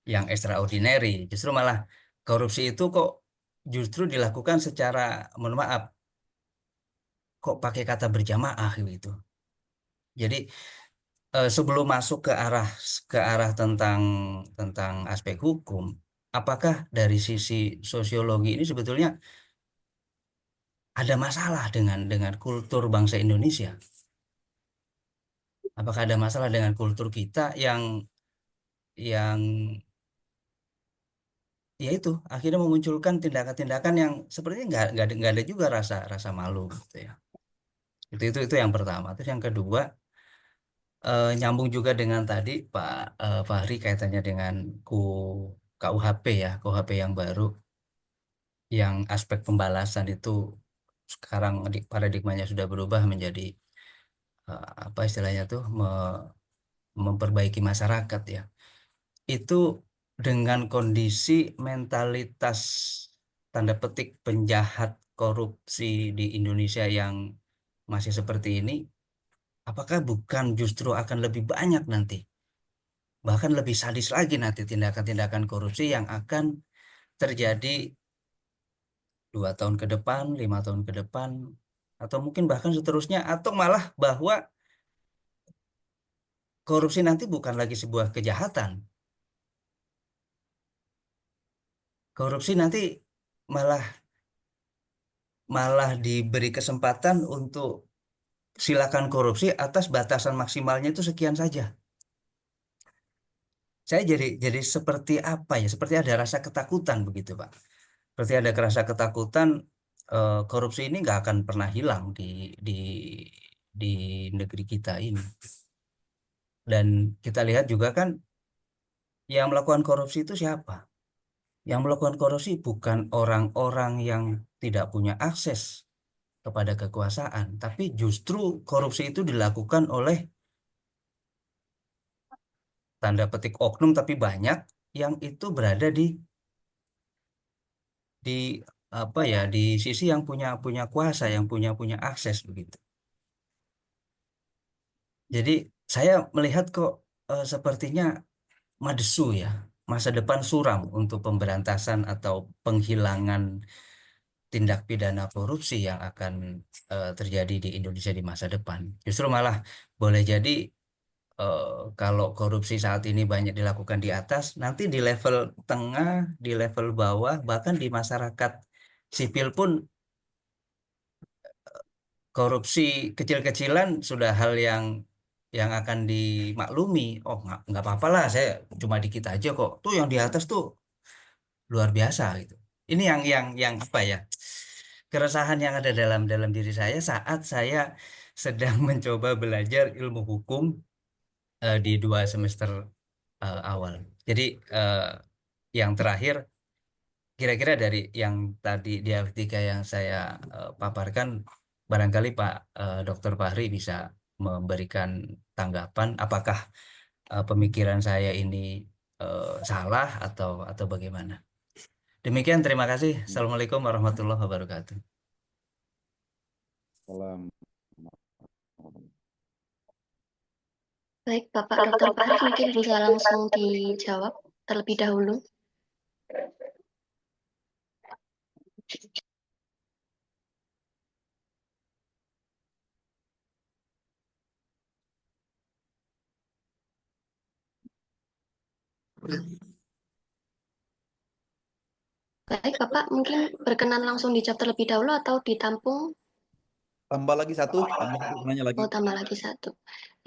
yang extraordinary. Justru malah korupsi itu kok justru dilakukan secara, mohon maaf, kok pakai kata berjamaah gitu. Jadi sebelum masuk ke arah tentang aspek hukum, apakah dari sisi sosiologi ini sebetulnya ada masalah dengan kultur bangsa Indonesia? Apakah ada masalah dengan kultur kita yang ya itu akhirnya memunculkan tindakan-tindakan yang sepertinya nggak ada juga rasa rasa malu gitu ya. Itu yang pertama. Terus yang kedua, nyambung juga dengan tadi Pak Fahri kaitannya dengan KUHP ya, KUHP yang baru, yang aspek pembalasan itu sekarang paradigmanya sudah berubah menjadi apa istilahnya tuh memperbaiki masyarakat ya. Itu dengan kondisi mentalitas tanda petik penjahat korupsi di Indonesia yang masih seperti ini, apakah bukan justru akan lebih banyak nanti, bahkan lebih sadis lagi nanti tindakan-tindakan korupsi yang akan terjadi 2 tahun ke depan, 5 tahun ke depan, atau mungkin bahkan seterusnya, atau malah bahwa korupsi nanti bukan lagi sebuah kejahatan. Korupsi nanti malah malah diberi kesempatan untuk silakan korupsi atas batasan maksimalnya itu sekian saja. Saya jadi seperti apa ya? Seperti ada rasa ketakutan begitu, Pak. Seperti ada rasa ketakutan korupsi ini nggak akan pernah hilang di di negeri kita ini. Dan kita lihat juga kan yang melakukan korupsi itu siapa? Yang melakukan korupsi bukan orang-orang yang tidak punya akses kepada kekuasaan, tapi justru korupsi itu dilakukan oleh tanda petik oknum tapi banyak yang itu berada di apa ya, di sisi yang punya kuasa, yang punya akses begitu. Jadi saya melihat kok sepertinya madesu ya, masa depan suram untuk pemberantasan atau penghilangan tindak pidana korupsi yang akan terjadi di Indonesia di masa depan. Justru malah boleh jadi kalau korupsi saat ini banyak dilakukan di atas, nanti di level tengah, di level bawah, bahkan di masyarakat sipil pun korupsi kecil-kecilan sudah hal yang akan dimaklumi. Oh, nggak apa-apa lah, saya cuma dikit aja kok. Tuh yang di atas tuh luar biasa gitu. Ini yang apa ya? Keresahan yang ada dalam dalam diri saya saat saya sedang mencoba belajar ilmu hukum di 2 semester awal. Jadi eh, yang terakhir, kira-kira dari yang tadi dialektika yang saya paparkan, barangkali Pak Dr. Fahri bisa memberikan tanggapan apakah pemikiran saya ini salah atau bagaimana. Demikian, terima kasih. Assalamualaikum warahmatullahi wabarakatuh. Salam. Baik, Bapak Dr. Fahri mungkin bisa langsung dijawab terlebih dahulu. Baik, Bapak mungkin berkenan langsung dijawab terlebih dahulu atau ditampung? Tambah lagi satu, nanya lagi. Oh, tambah lagi satu.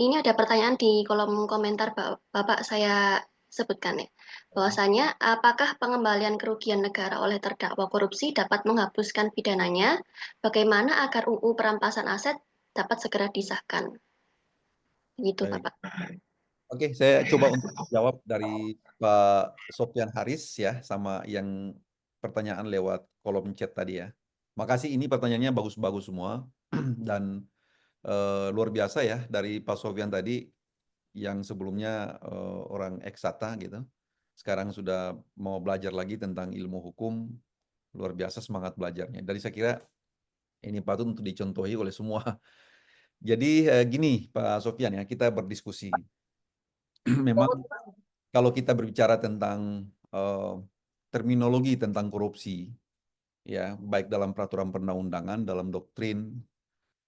Ini ada pertanyaan di kolom komentar Bapak saya sebutkan ya. Bahwasanya apakah pengembalian kerugian negara oleh terdakwa korupsi dapat menghapuskan pidananya? Bagaimana agar UU perampasan aset dapat segera disahkan? Gitu, Baik. Bapak. Oke, saya coba untuk jawab dari Pak Sofyan Haris ya, sama yang pertanyaan lewat kolom chat tadi ya. Makasih, ini pertanyaannya bagus-bagus semua dan luar biasa ya dari Pak Sofyan tadi yang sebelumnya orang eksata gitu. Sekarang sudah mau belajar lagi tentang ilmu hukum, luar biasa semangat belajarnya. Dari saya kira ini patut untuk dicontohi oleh semua. Jadi gini Pak Sofyan ya, kita berdiskusi. Memang kalau kita berbicara tentang terminologi tentang korupsi, ya baik dalam peraturan perundang-undangan, dalam doktrin,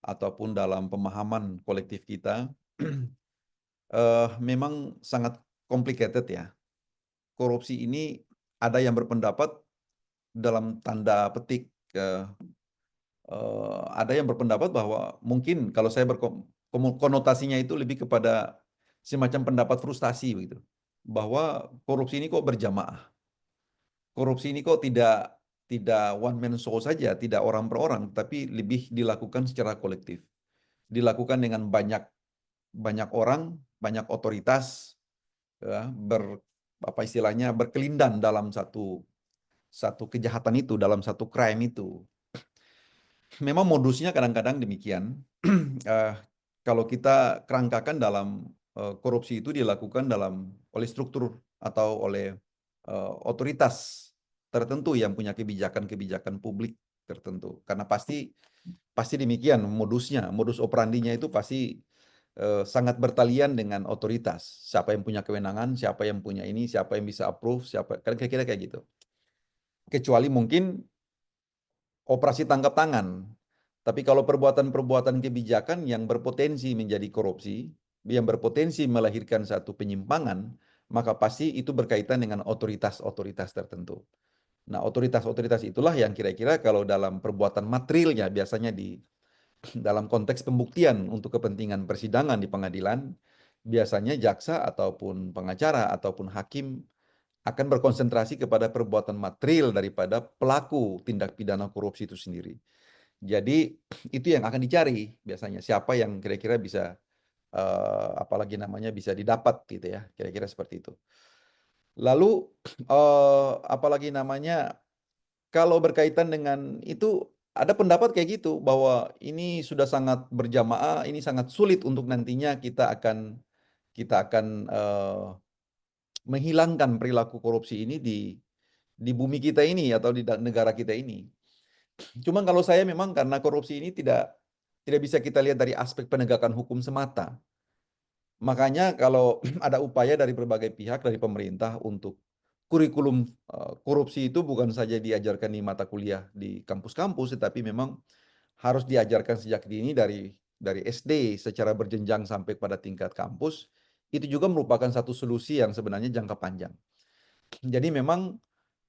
ataupun dalam pemahaman kolektif kita, memang sangat complicated ya. Korupsi ini ada yang berpendapat dalam tanda petik, ada yang berpendapat bahwa mungkin kalau saya konotasinya itu lebih kepada semacam pendapat frustasi begitu, bahwa korupsi ini kok berjamaah. Korupsi ini kok tidak one man show saja, tidak orang per orang, tapi lebih dilakukan secara kolektif. Dilakukan dengan banyak orang, banyak otoritas, ya, apa istilahnya, berkelindan dalam satu kejahatan itu, dalam satu crime itu. Memang modusnya kadang-kadang demikian. Kalau kita kerangkakan dalam korupsi itu dilakukan oleh struktur atau oleh otoritas tertentu yang punya kebijakan-kebijakan publik tertentu. Karena pasti demikian modusnya, modus operandinya itu pasti sangat bertalian dengan otoritas. Siapa yang punya kewenangan, siapa yang punya ini, siapa yang bisa approve, siapa kan kira-kira kayak gitu. Kecuali mungkin operasi tangkap tangan. Tapi kalau perbuatan-perbuatan kebijakan yang berpotensi menjadi korupsi, yang berpotensi melahirkan satu penyimpangan, maka pasti itu berkaitan dengan otoritas-otoritas tertentu. Nah, otoritas-otoritas itulah yang kira-kira kalau dalam perbuatan materialnya biasanya dalam konteks pembuktian untuk kepentingan persidangan di pengadilan, biasanya jaksa ataupun pengacara ataupun hakim akan berkonsentrasi kepada perbuatan material daripada pelaku tindak pidana korupsi itu sendiri. Jadi itu yang akan dicari biasanya, siapa yang kira-kira bisa apalagi namanya bisa didapat gitu ya, kira-kira seperti itu. Lalu apalagi namanya kalau berkaitan dengan itu ada pendapat kayak gitu bahwa ini sudah sangat berjamaah, ini sangat sulit untuk nantinya kita akan menghilangkan perilaku korupsi ini di bumi kita ini atau di negara kita ini. Cuma kalau saya memang karena korupsi ini tidak bisa kita lihat dari aspek penegakan hukum semata. Makanya kalau ada upaya dari berbagai pihak, dari pemerintah untuk kurikulum korupsi itu bukan saja diajarkan di mata kuliah di kampus-kampus, tetapi memang harus diajarkan sejak dini dari SD secara berjenjang sampai pada tingkat kampus. Itu juga merupakan satu solusi yang sebenarnya jangka panjang. Jadi memang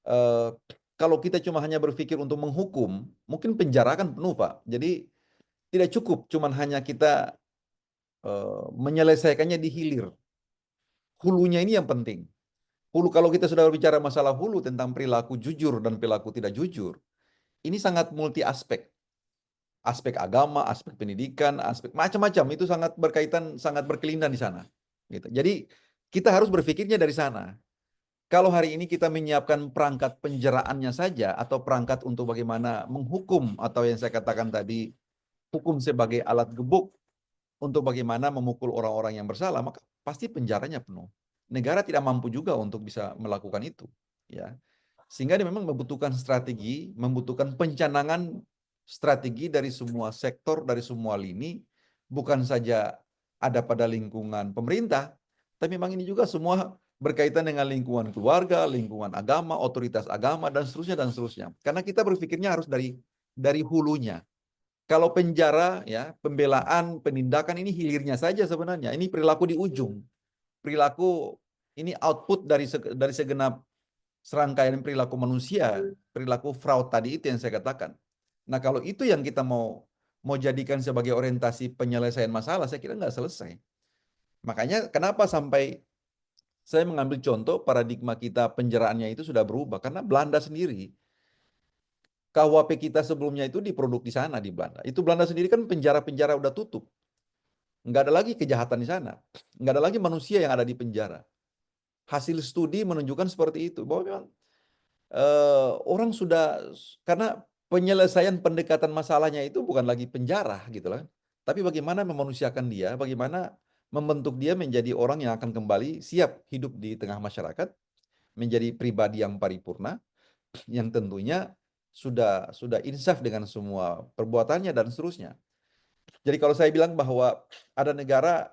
eh, kalau kita cuma hanya berpikir untuk menghukum, mungkin penjara kan penuh, Pak. Jadi tidak cukup cuman hanya kita menyelesaikannya di hilir. Hulunya ini yang penting. Hulu, kalau kita sudah berbicara masalah hulu tentang perilaku jujur dan perilaku tidak jujur, ini sangat multi aspek. Aspek agama, aspek pendidikan, aspek macam-macam itu sangat berkaitan, sangat berkelindan di sana. Gitu. Jadi kita harus berpikirnya dari sana. Kalau hari ini kita menyiapkan perangkat penjaraannya saja atau perangkat untuk bagaimana menghukum atau yang saya katakan tadi hukum sebagai alat gebuk untuk bagaimana memukul orang-orang yang bersalah, maka pasti penjaranya penuh. Negara tidak mampu juga untuk bisa melakukan itu, ya. Sehingga dia memang membutuhkan strategi, membutuhkan pencanangan strategi dari semua sektor, dari semua lini, bukan saja ada pada lingkungan pemerintah, tapi memang ini juga semua berkaitan dengan lingkungan keluarga, lingkungan agama, otoritas agama, dan seterusnya, dan seterusnya. Karena kita berpikirnya harus dari hulunya. Kalau penjara, ya, pembelaan, penindakan ini hilirnya saja sebenarnya. Ini perilaku di ujung. Perilaku ini output dari segenap serangkaian perilaku manusia, perilaku fraud tadi itu yang saya katakan. Nah, kalau itu yang kita mau jadikan sebagai orientasi penyelesaian masalah, saya kira nggak selesai. Makanya kenapa sampai saya mengambil contoh paradigma kita penjaraannya itu sudah berubah. Karena Belanda sendiri, KUHP kita sebelumnya itu diproduk di sana, di Belanda. Itu Belanda sendiri kan penjara-penjara udah tutup. Nggak ada lagi kejahatan di sana. Nggak ada lagi manusia yang ada di penjara. Hasil studi menunjukkan seperti itu. Bahwa memang orang sudah, karena penyelesaian pendekatan masalahnya itu bukan lagi penjara gitu lah. Tapi bagaimana memanusiakan dia, bagaimana membentuk dia menjadi orang yang akan kembali siap hidup di tengah masyarakat, menjadi pribadi yang paripurna, yang tentunya sudah insaf dengan semua perbuatannya dan seterusnya. Jadi kalau saya bilang bahwa ada negara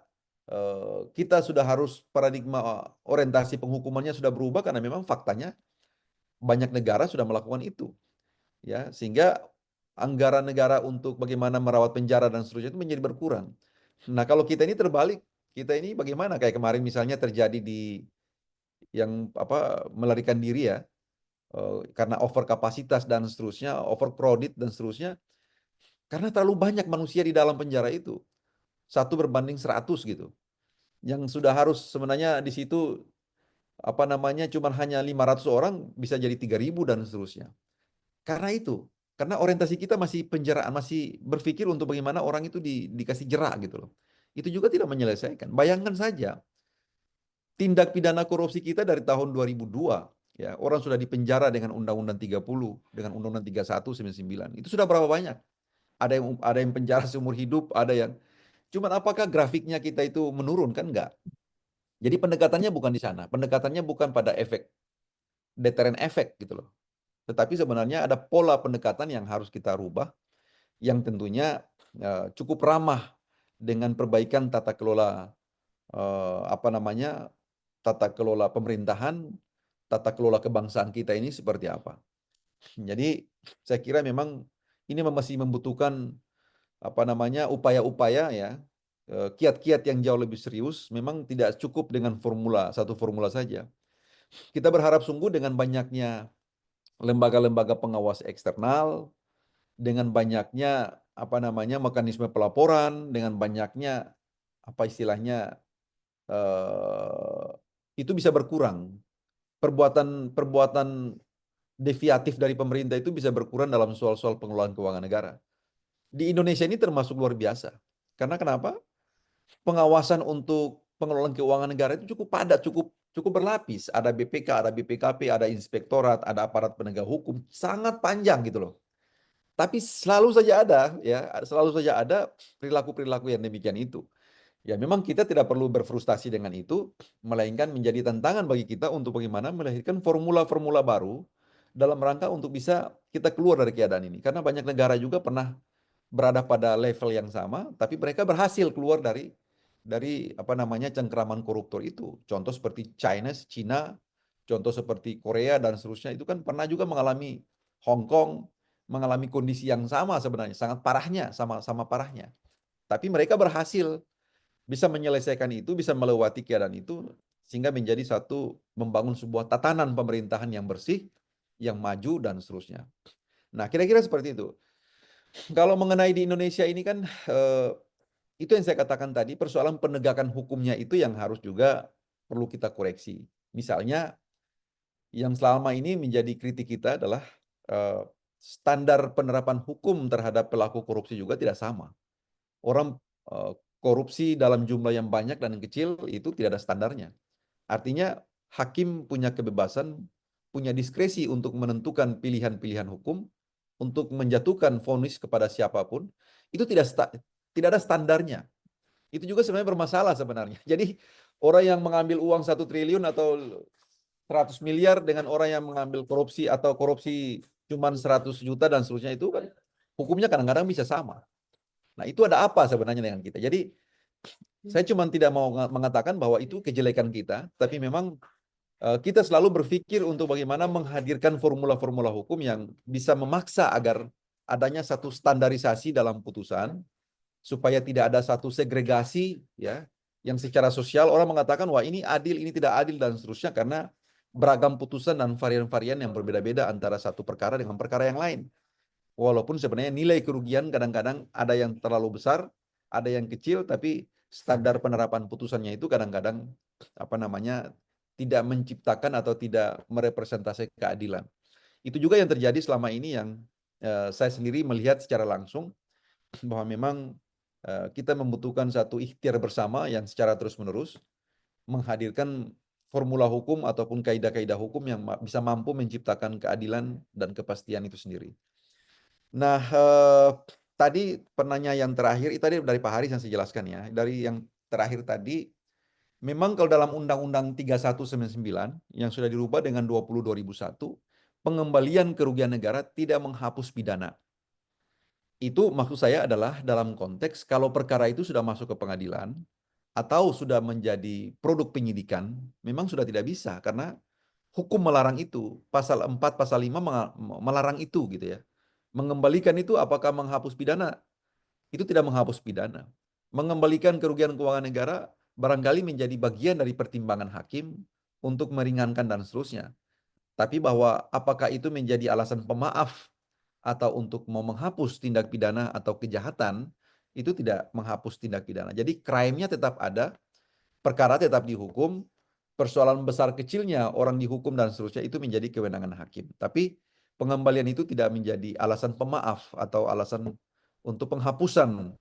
kita sudah harus paradigma orientasi penghukumannya sudah berubah karena memang faktanya banyak negara sudah melakukan itu, ya, sehingga anggaran negara untuk bagaimana merawat penjara dan seterusnya itu menjadi berkurang. Nah, kalau kita ini terbalik, kita ini bagaimana kayak kemarin misalnya terjadi di yang melarikan diri, ya, karena over kapasitas dan seterusnya, overcrowded dan seterusnya, karena terlalu banyak manusia di dalam penjara itu. 1 berbanding 100 gitu. Yang sudah harus sebenarnya di situ cuman hanya 500 orang bisa jadi 3.000 dan seterusnya. Karena itu, karena orientasi kita masih penjaraan, masih berpikir untuk bagaimana orang itu dikasih jerak gitu loh. Itu juga tidak menyelesaikan. Bayangkan saja tindak pidana korupsi kita dari tahun 2002, ya, orang sudah dipenjara dengan Undang-Undang 30, dengan Undang-Undang 31 99. Itu sudah berapa banyak? Ada yang penjara seumur hidup, ada yang cuman apakah grafiknya kita itu menurun? Kan enggak. Jadi pendekatannya bukan di sana. Pendekatannya bukan pada efek deteren efek gitu loh. Tetapi sebenarnya ada pola pendekatan yang harus kita rubah yang tentunya cukup ramah dengan perbaikan tata kelola tata kelola pemerintahan, tata kelola kebangsaan kita ini seperti apa. Jadi saya kira memang ini masih membutuhkan upaya-upaya, ya, kiat-kiat yang jauh lebih serius. Memang tidak cukup dengan satu formula saja. Kita berharap sungguh dengan banyaknya lembaga-lembaga pengawas eksternal, dengan banyaknya mekanisme pelaporan, dengan banyaknya itu bisa berkurang. Perbuatan deviatif dari pemerintah itu bisa berkurang dalam soal-soal pengelolaan keuangan negara. Di Indonesia ini termasuk luar biasa. Karena kenapa? Pengawasan untuk pengelolaan keuangan negara itu cukup padat, cukup berlapis. Ada BPK, ada BPKP, ada inspektorat, ada aparat penegak hukum, sangat panjang gitu loh. Tapi selalu saja ada perilaku-perilaku yang demikian itu. Ya, memang kita tidak perlu berfrustasi dengan itu, melainkan menjadi tantangan bagi kita untuk bagaimana melahirkan formula-formula baru dalam rangka untuk bisa kita keluar dari keadaan ini. Karena banyak negara juga pernah berada pada level yang sama, tapi mereka berhasil keluar dari apa namanya cengkraman koruptor itu. Contoh seperti Cina, contoh seperti Korea dan seterusnya itu kan pernah juga mengalami, Hong Kong mengalami kondisi yang sama sebenarnya, sangat parahnya, sama-sama parahnya. Tapi mereka berhasil bisa menyelesaikan itu, bisa melewati keadaan itu, sehingga menjadi membangun sebuah tatanan pemerintahan yang bersih, yang maju dan seterusnya. Nah, kira-kira seperti itu. Kalau mengenai di Indonesia ini kan, itu yang saya katakan tadi, persoalan penegakan hukumnya itu yang harus juga perlu kita koreksi. Misalnya, yang selama ini menjadi kritik kita adalah standar penerapan hukum terhadap pelaku korupsi juga tidak sama. Orang korupsi dalam jumlah yang banyak dan yang kecil itu tidak ada standarnya. Artinya hakim punya kebebasan, punya diskresi untuk menentukan pilihan-pilihan hukum, untuk menjatuhkan vonis kepada siapapun, itu tidak ada standarnya. Itu juga sebenarnya bermasalah sebenarnya. Jadi orang yang mengambil uang 1 triliun atau 100 miliar dengan orang yang mengambil korupsi atau korupsi cuma 100 juta dan seterusnya itu kan hukumnya kadang-kadang bisa sama. Nah, itu ada apa sebenarnya dengan kita? Jadi saya cuma tidak mau mengatakan bahwa itu kejelekan kita, tapi memang kita selalu berpikir untuk bagaimana menghadirkan formula-formula hukum yang bisa memaksa agar adanya satu standarisasi dalam putusan, supaya tidak ada satu segregasi ya, yang secara sosial orang mengatakan wah ini adil, ini tidak adil dan seterusnya karena beragam putusan dan varian-varian yang berbeda-beda antara satu perkara dengan perkara yang lain. Walaupun sebenarnya nilai kerugian kadang-kadang ada yang terlalu besar, ada yang kecil, tapi standar penerapan putusannya itu kadang-kadang apa namanya tidak menciptakan atau tidak merepresentasi keadilan. Itu juga yang terjadi selama ini yang saya sendiri melihat secara langsung bahwa memang kita membutuhkan satu ikhtiar bersama yang secara terus-menerus menghadirkan formula hukum ataupun kaidah-kaidah hukum yang bisa mampu menciptakan keadilan dan kepastian itu sendiri. Nah, tadi penanya yang terakhir, itu tadi dari Pak Haris yang saya jelaskan ya. Dari yang terakhir tadi, memang kalau dalam Undang-Undang 3199 yang sudah dirubah dengan 20/2001, pengembalian kerugian negara tidak menghapus pidana. Itu maksud saya adalah dalam konteks kalau perkara itu sudah masuk ke pengadilan atau sudah menjadi produk penyidikan, memang sudah tidak bisa karena hukum melarang itu. Pasal 4, pasal 5 melarang itu gitu ya. Mengembalikan itu apakah menghapus pidana? Itu tidak menghapus pidana. Mengembalikan kerugian keuangan negara barangkali menjadi bagian dari pertimbangan hakim untuk meringankan dan seterusnya. Tapi bahwa apakah itu menjadi alasan pemaaf atau untuk mau menghapus tindak pidana atau kejahatan, itu tidak menghapus tindak pidana. Jadi crime-nya tetap ada, perkara tetap dihukum, persoalan besar kecilnya orang dihukum dan seterusnya itu menjadi kewenangan hakim. Tapi pengembalian itu tidak menjadi alasan pemaaf atau alasan untuk penghapusan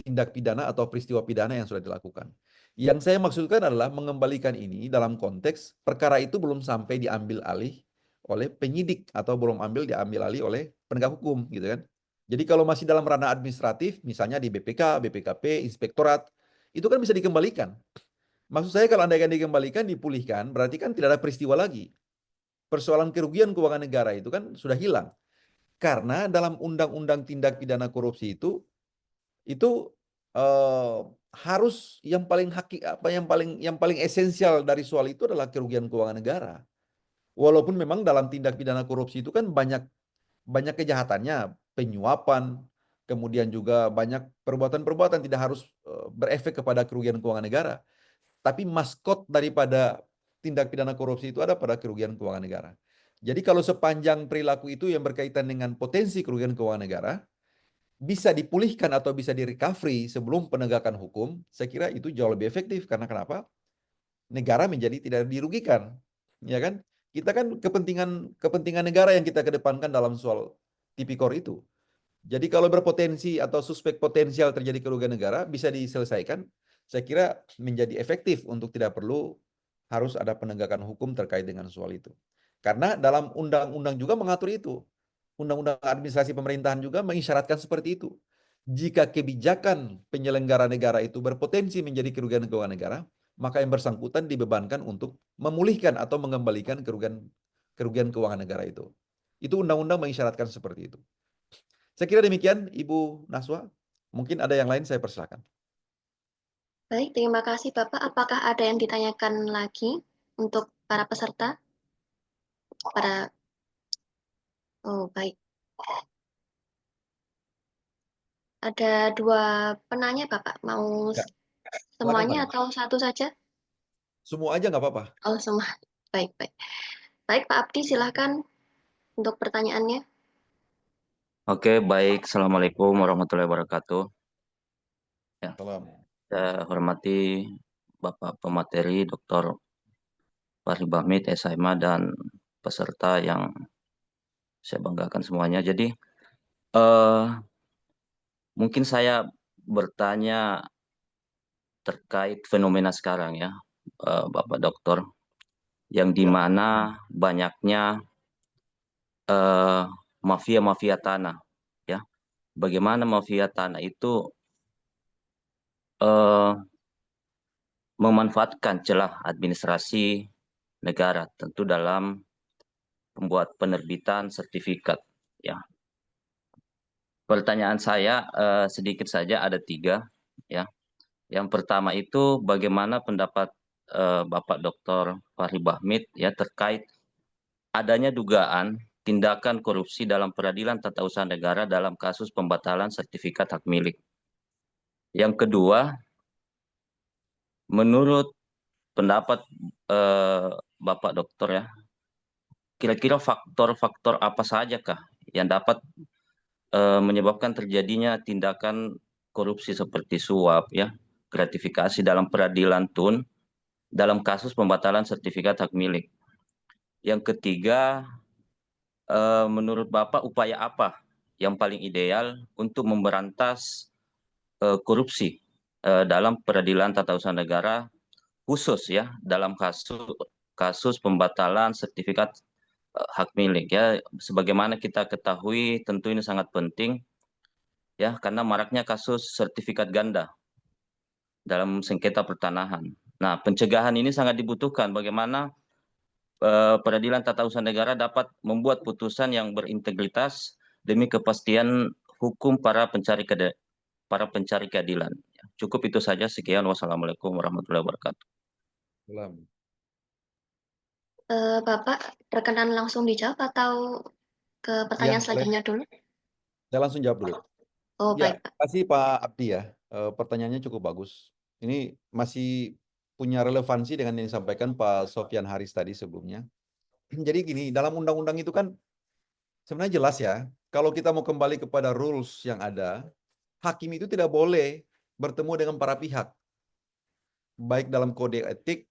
tindak pidana atau peristiwa pidana yang sudah dilakukan. Yang saya maksudkan adalah mengembalikan ini dalam konteks perkara itu belum sampai diambil alih oleh penyidik atau belum diambil alih oleh penegak hukum gitu kan. Jadi kalau masih dalam ranah administratif, misalnya di BPK, BPKP, inspektorat, itu kan bisa dikembalikan. Maksud saya kalau andaikan dikembalikan, dipulihkan, berarti kan tidak ada peristiwa lagi. Persoalan kerugian keuangan negara itu kan sudah hilang. Karena dalam undang-undang tindak pidana korupsi itu harus yang paling esensial dari soal itu adalah kerugian keuangan negara. Walaupun memang dalam tindak pidana korupsi itu kan banyak kejahatannya, penyuapan, kemudian juga banyak perbuatan-perbuatan tidak harus berefek kepada kerugian keuangan negara. Tapi maskot daripada tindak pidana korupsi itu ada pada kerugian keuangan negara. Jadi kalau sepanjang perilaku itu yang berkaitan dengan potensi kerugian keuangan negara, bisa dipulihkan atau bisa di-recovery sebelum penegakan hukum, saya kira itu jauh lebih efektif. Karena kenapa? Negara menjadi tidak dirugikan. Ya kan? Kita kan kepentingan negara yang kita kedepankan dalam soal tipikor itu. Jadi kalau berpotensi atau suspek potensial terjadi kerugian negara, bisa diselesaikan, saya kira menjadi efektif untuk tidak perlu harus ada penegakan hukum terkait dengan soal itu. Karena dalam undang-undang juga mengatur itu. Undang-undang administrasi pemerintahan juga mengisyaratkan seperti itu. Jika kebijakan penyelenggara negara itu berpotensi menjadi kerugian keuangan negara, maka yang bersangkutan dibebankan untuk memulihkan atau mengembalikan kerugian kerugian keuangan negara itu. Itu undang-undang mengisyaratkan seperti itu. Saya kira demikian, Ibu Naswa. Mungkin ada yang lain, saya persilakan. Baik, terima kasih Bapak. Apakah ada yang ditanyakan lagi untuk para peserta? Oh, baik. Ada 2 penanya Bapak. Mau Ya, semuanya silakan, atau satu saja? semua aja nggak apa-apa. Oh, semua. Baik, baik. Baik, Pak Abdi, silahkan untuk pertanyaannya. Oke, baik. Assalamualaikum warahmatullahi wabarakatuh. Ya, Salam. saya hormati Bapak pemateri Dr. Fahri Bahmid, SHMA, dan peserta yang saya banggakan semuanya. Jadi, mungkin saya bertanya terkait fenomena sekarang ya, Bapak Dokter, yang di Ya. mana banyaknya mafia-mafia tanah, ya. Bagaimana mafia tanah itu memanfaatkan celah administrasi negara, tentu dalam pembuat penerbitan sertifikat. Ya, pertanyaan saya sedikit saja, ada 3. Ya, yang pertama itu bagaimana pendapat Bapak Dr. Fahri Bahmid ya terkait adanya dugaan tindakan korupsi dalam peradilan tata usaha negara dalam kasus pembatalan sertifikat hak milik. Yang kedua, menurut pendapat Bapak Dokter ya, kira-kira faktor-faktor apa sajakah yang dapat menyebabkan terjadinya tindakan korupsi seperti suap ya, gratifikasi dalam peradilan tun dalam kasus pembatalan sertifikat hak milik. Yang ketiga, menurut Bapak upaya apa yang paling ideal untuk memberantas korupsi dalam peradilan tata usaha negara, khusus ya dalam kasus pembatalan sertifikat hak milik ya, sebagaimana kita ketahui tentu ini sangat penting ya, karena maraknya kasus sertifikat ganda dalam sengketa pertanahan. Nah, pencegahan ini sangat dibutuhkan. Bagaimana peradilan tata usaha negara dapat membuat putusan yang berintegritas demi kepastian hukum para pencari keadilan. Cukup itu saja. Sekian. Wassalamualaikum warahmatullahi wabarakatuh. Salam. Bapak berkenan langsung dijawab atau ke pertanyaan Boleh. selanjutnya dulu? Saya langsung jawab dulu. Oh, Ya, baik, Pak. terima kasih Pak Abdi ya. Pertanyaannya cukup bagus. Ini masih punya relevansi dengan yang disampaikan Pak Sofyan Haris tadi sebelumnya. Jadi gini, dalam undang-undang itu kan sebenarnya jelas ya, kalau kita mau kembali kepada rules yang ada, hakim itu tidak boleh bertemu dengan para pihak, baik dalam kode etik,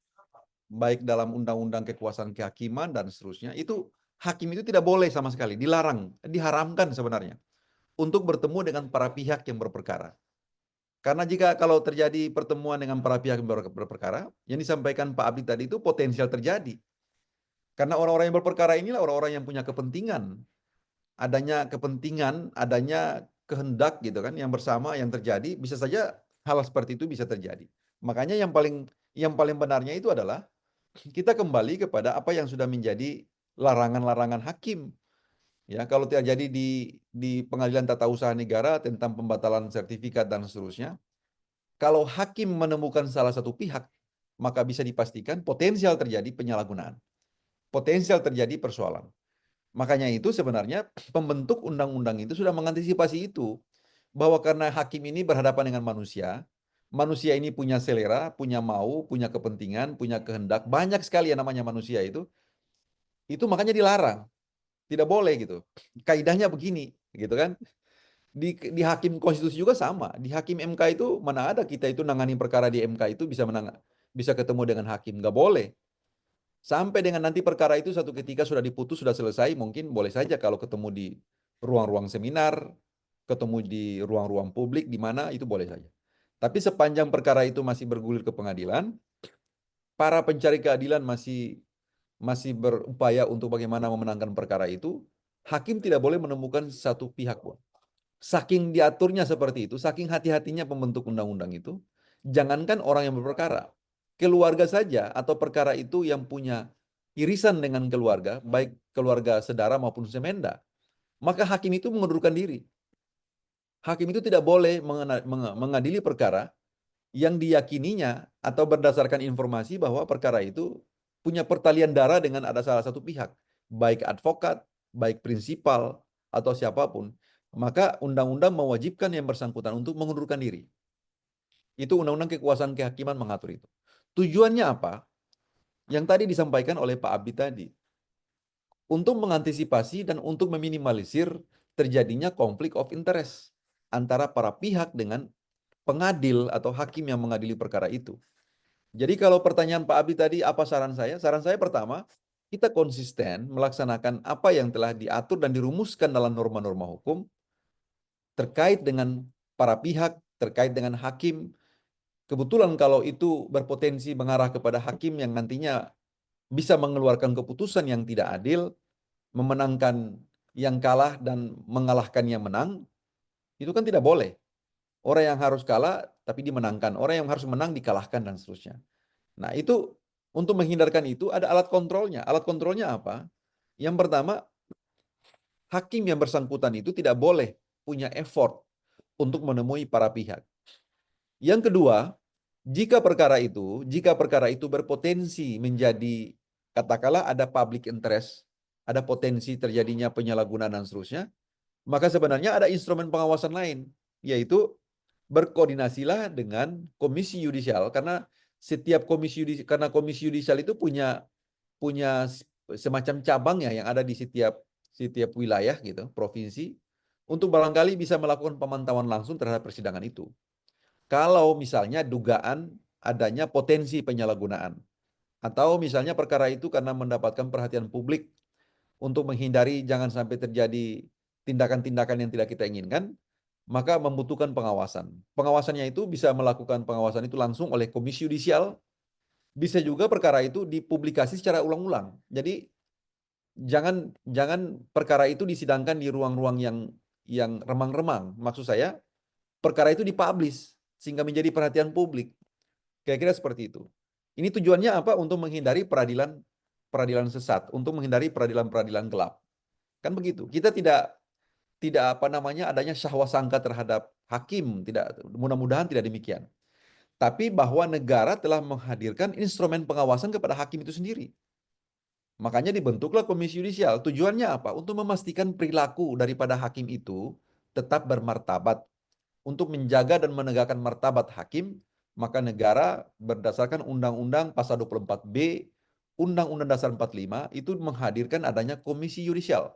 baik dalam undang-undang kekuasaan kehakiman, dan seterusnya. Itu hakim itu tidak boleh sama sekali, dilarang, diharamkan sebenarnya, untuk bertemu dengan para pihak yang berperkara. Karena jika kalau terjadi pertemuan dengan para pihak yang berperkara, yang disampaikan Pak Abdi tadi itu potensial terjadi. Karena orang-orang yang berperkara inilah orang-orang yang punya kepentingan. Adanya kepentingan, adanya kehendak gitu kan, yang bersama yang terjadi, bisa saja hal seperti itu bisa terjadi. Makanya yang paling benarnya itu adalah kita kembali kepada apa yang sudah menjadi larangan-larangan hakim. Ya, kalau terjadi di pengadilan tata usaha negara tentang pembatalan sertifikat dan seterusnya, kalau hakim menemukan salah satu pihak, maka bisa dipastikan potensial terjadi penyalahgunaan. Potensial terjadi persoalan. Makanya itu sebenarnya pembentuk undang-undang itu sudah mengantisipasi itu. Bahwa karena hakim ini berhadapan dengan manusia, manusia ini punya selera, punya mau, punya kepentingan, punya kehendak, banyak sekali yang namanya manusia itu makanya dilarang. Tidak boleh gitu. Kaidahnya begini, gitu kan. Di hakim konstitusi juga sama. Di hakim MK itu mana ada kita itu nangani perkara di MK itu bisa ketemu dengan hakim. Nggak boleh. Sampai dengan nanti perkara itu satu ketika sudah diputus, sudah selesai, mungkin boleh saja kalau ketemu di ruang-ruang seminar, ketemu di ruang-ruang publik, di mana itu boleh saja. Tapi sepanjang perkara itu masih bergulir ke pengadilan, para pencari keadilan masih berupaya untuk bagaimana memenangkan perkara itu, hakim tidak boleh menemukan satu pihak pun. Saking diaturnya seperti itu, saking hati-hatinya pembentuk undang-undang itu, jangankan orang yang berperkara, keluarga saja atau perkara itu yang punya irisan dengan keluarga, baik keluarga sedara maupun semenda, maka hakim itu mengundurkan diri. Hakim itu tidak boleh mengadili perkara yang diyakininya atau berdasarkan informasi bahwa perkara itu punya pertalian darah dengan ada salah satu pihak, baik advokat, baik prinsipal, atau siapapun. Maka undang-undang mewajibkan yang bersangkutan untuk mengundurkan diri. Itu undang-undang kekuasaan kehakiman mengatur itu. Tujuannya apa? Yang tadi disampaikan oleh Pak Abdi tadi. Untuk mengantisipasi dan untuk meminimalisir terjadinya konflik of interest antara para pihak dengan pengadil atau hakim yang mengadili perkara itu. Jadi kalau pertanyaan Pak Abdi tadi, apa saran saya? Saran saya pertama, kita konsisten melaksanakan apa yang telah diatur dan dirumuskan dalam norma-norma hukum terkait dengan para pihak, terkait dengan hakim. Kebetulan kalau itu berpotensi mengarah kepada hakim yang nantinya bisa mengeluarkan keputusan yang tidak adil, memenangkan yang kalah dan mengalahkan yang menang, itu kan tidak boleh. Orang yang harus kalah tapi dimenangkan, orang yang harus menang dikalahkan dan seterusnya. Nah, itu untuk menghindarkan itu ada alat kontrolnya. Alat kontrolnya apa? Yang pertama, hakim yang bersangkutan itu tidak boleh punya effort untuk menemui para pihak. Yang kedua, jika perkara itu berpotensi menjadi, katakanlah ada public interest, ada potensi terjadinya penyalahgunaan dan seterusnya, maka sebenarnya ada instrumen pengawasan lain, yaitu berkoordinasilah dengan komisi yudisial, karena setiap komisi yudisial itu punya semacam cabang ya yang ada di setiap wilayah gitu, provinsi, untuk barangkali bisa melakukan pemantauan langsung terhadap persidangan itu. Kalau misalnya dugaan adanya potensi penyalahgunaan, atau misalnya perkara itu karena mendapatkan perhatian publik untuk menghindari jangan sampai terjadi tindakan-tindakan yang tidak kita inginkan, maka membutuhkan pengawasan. Pengawasannya itu bisa melakukan pengawasan itu langsung oleh komisi yudisial, bisa juga perkara itu dipublikasi secara ulang-ulang. Jadi jangan perkara itu disidangkan di ruang-ruang yang remang-remang. Maksud saya, perkara itu dipublish sehingga menjadi perhatian publik. Kira-kira seperti itu. Ini tujuannya apa? Untuk menghindari peradilan sesat, untuk menghindari peradilan-peradilan gelap. Kan begitu. Kita tidak adanya syahwa sangka terhadap hakim, tidak, mudah-mudahan tidak demikian. Tapi bahwa negara telah menghadirkan instrumen pengawasan kepada hakim itu sendiri. Makanya dibentuklah komisi yudisial. Tujuannya apa? Untuk memastikan perilaku daripada hakim itu tetap bermartabat. Untuk menjaga dan menegakkan martabat hakim, maka negara berdasarkan Undang-Undang Pasal 24B, Undang-Undang Dasar 45 itu menghadirkan adanya komisi yudisial.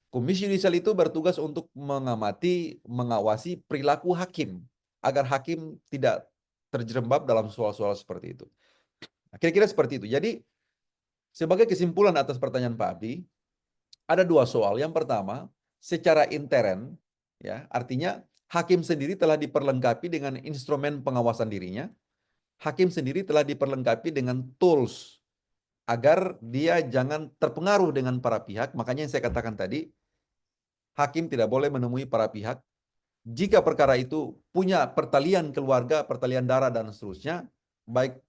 Komisi yudisial itu bertugas untuk mengamati, mengawasi perilaku hakim, agar hakim tidak terjerembab dalam soal-soal seperti itu. Nah, kira-kira seperti itu. Jadi, sebagai kesimpulan atas pertanyaan Pak Abdi, ada dua soal. Yang pertama, secara intern, ya, artinya hakim sendiri telah diperlengkapi dengan instrumen pengawasan dirinya. Hakim sendiri telah diperlengkapi dengan tools agar dia jangan terpengaruh dengan para pihak. Makanya yang saya katakan tadi, hakim tidak boleh menemui para pihak. Jika perkara itu punya pertalian keluarga, pertalian darah dan seterusnya, baik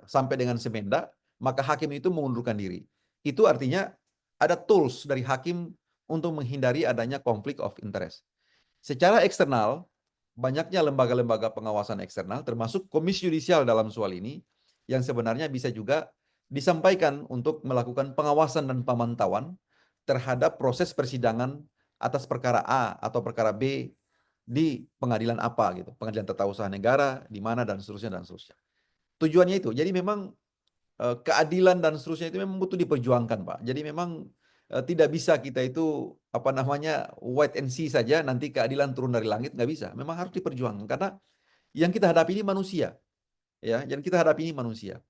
sampai dengan semenda, maka hakim itu mengundurkan diri. Itu artinya ada tools dari hakim untuk menghindari adanya konflik of interest. Secara eksternal, banyaknya lembaga-lembaga pengawasan eksternal, termasuk komisi yudisial dalam soal ini, yang sebenarnya bisa juga disampaikan untuk melakukan pengawasan dan pemantauan terhadap proses persidangan atas perkara A atau perkara B di pengadilan apa gitu, pengadilan tata usaha negara, di mana dan seterusnya dan seterusnya. Tujuannya itu, jadi memang keadilan dan seterusnya itu memang butuh diperjuangkan, Pak. Jadi memang tidak bisa kita itu wait and see saja, nanti keadilan turun dari langit, nggak bisa. Memang harus diperjuangkan karena yang kita hadapi ini manusia, ya. Yang kita hadapi ini manusia.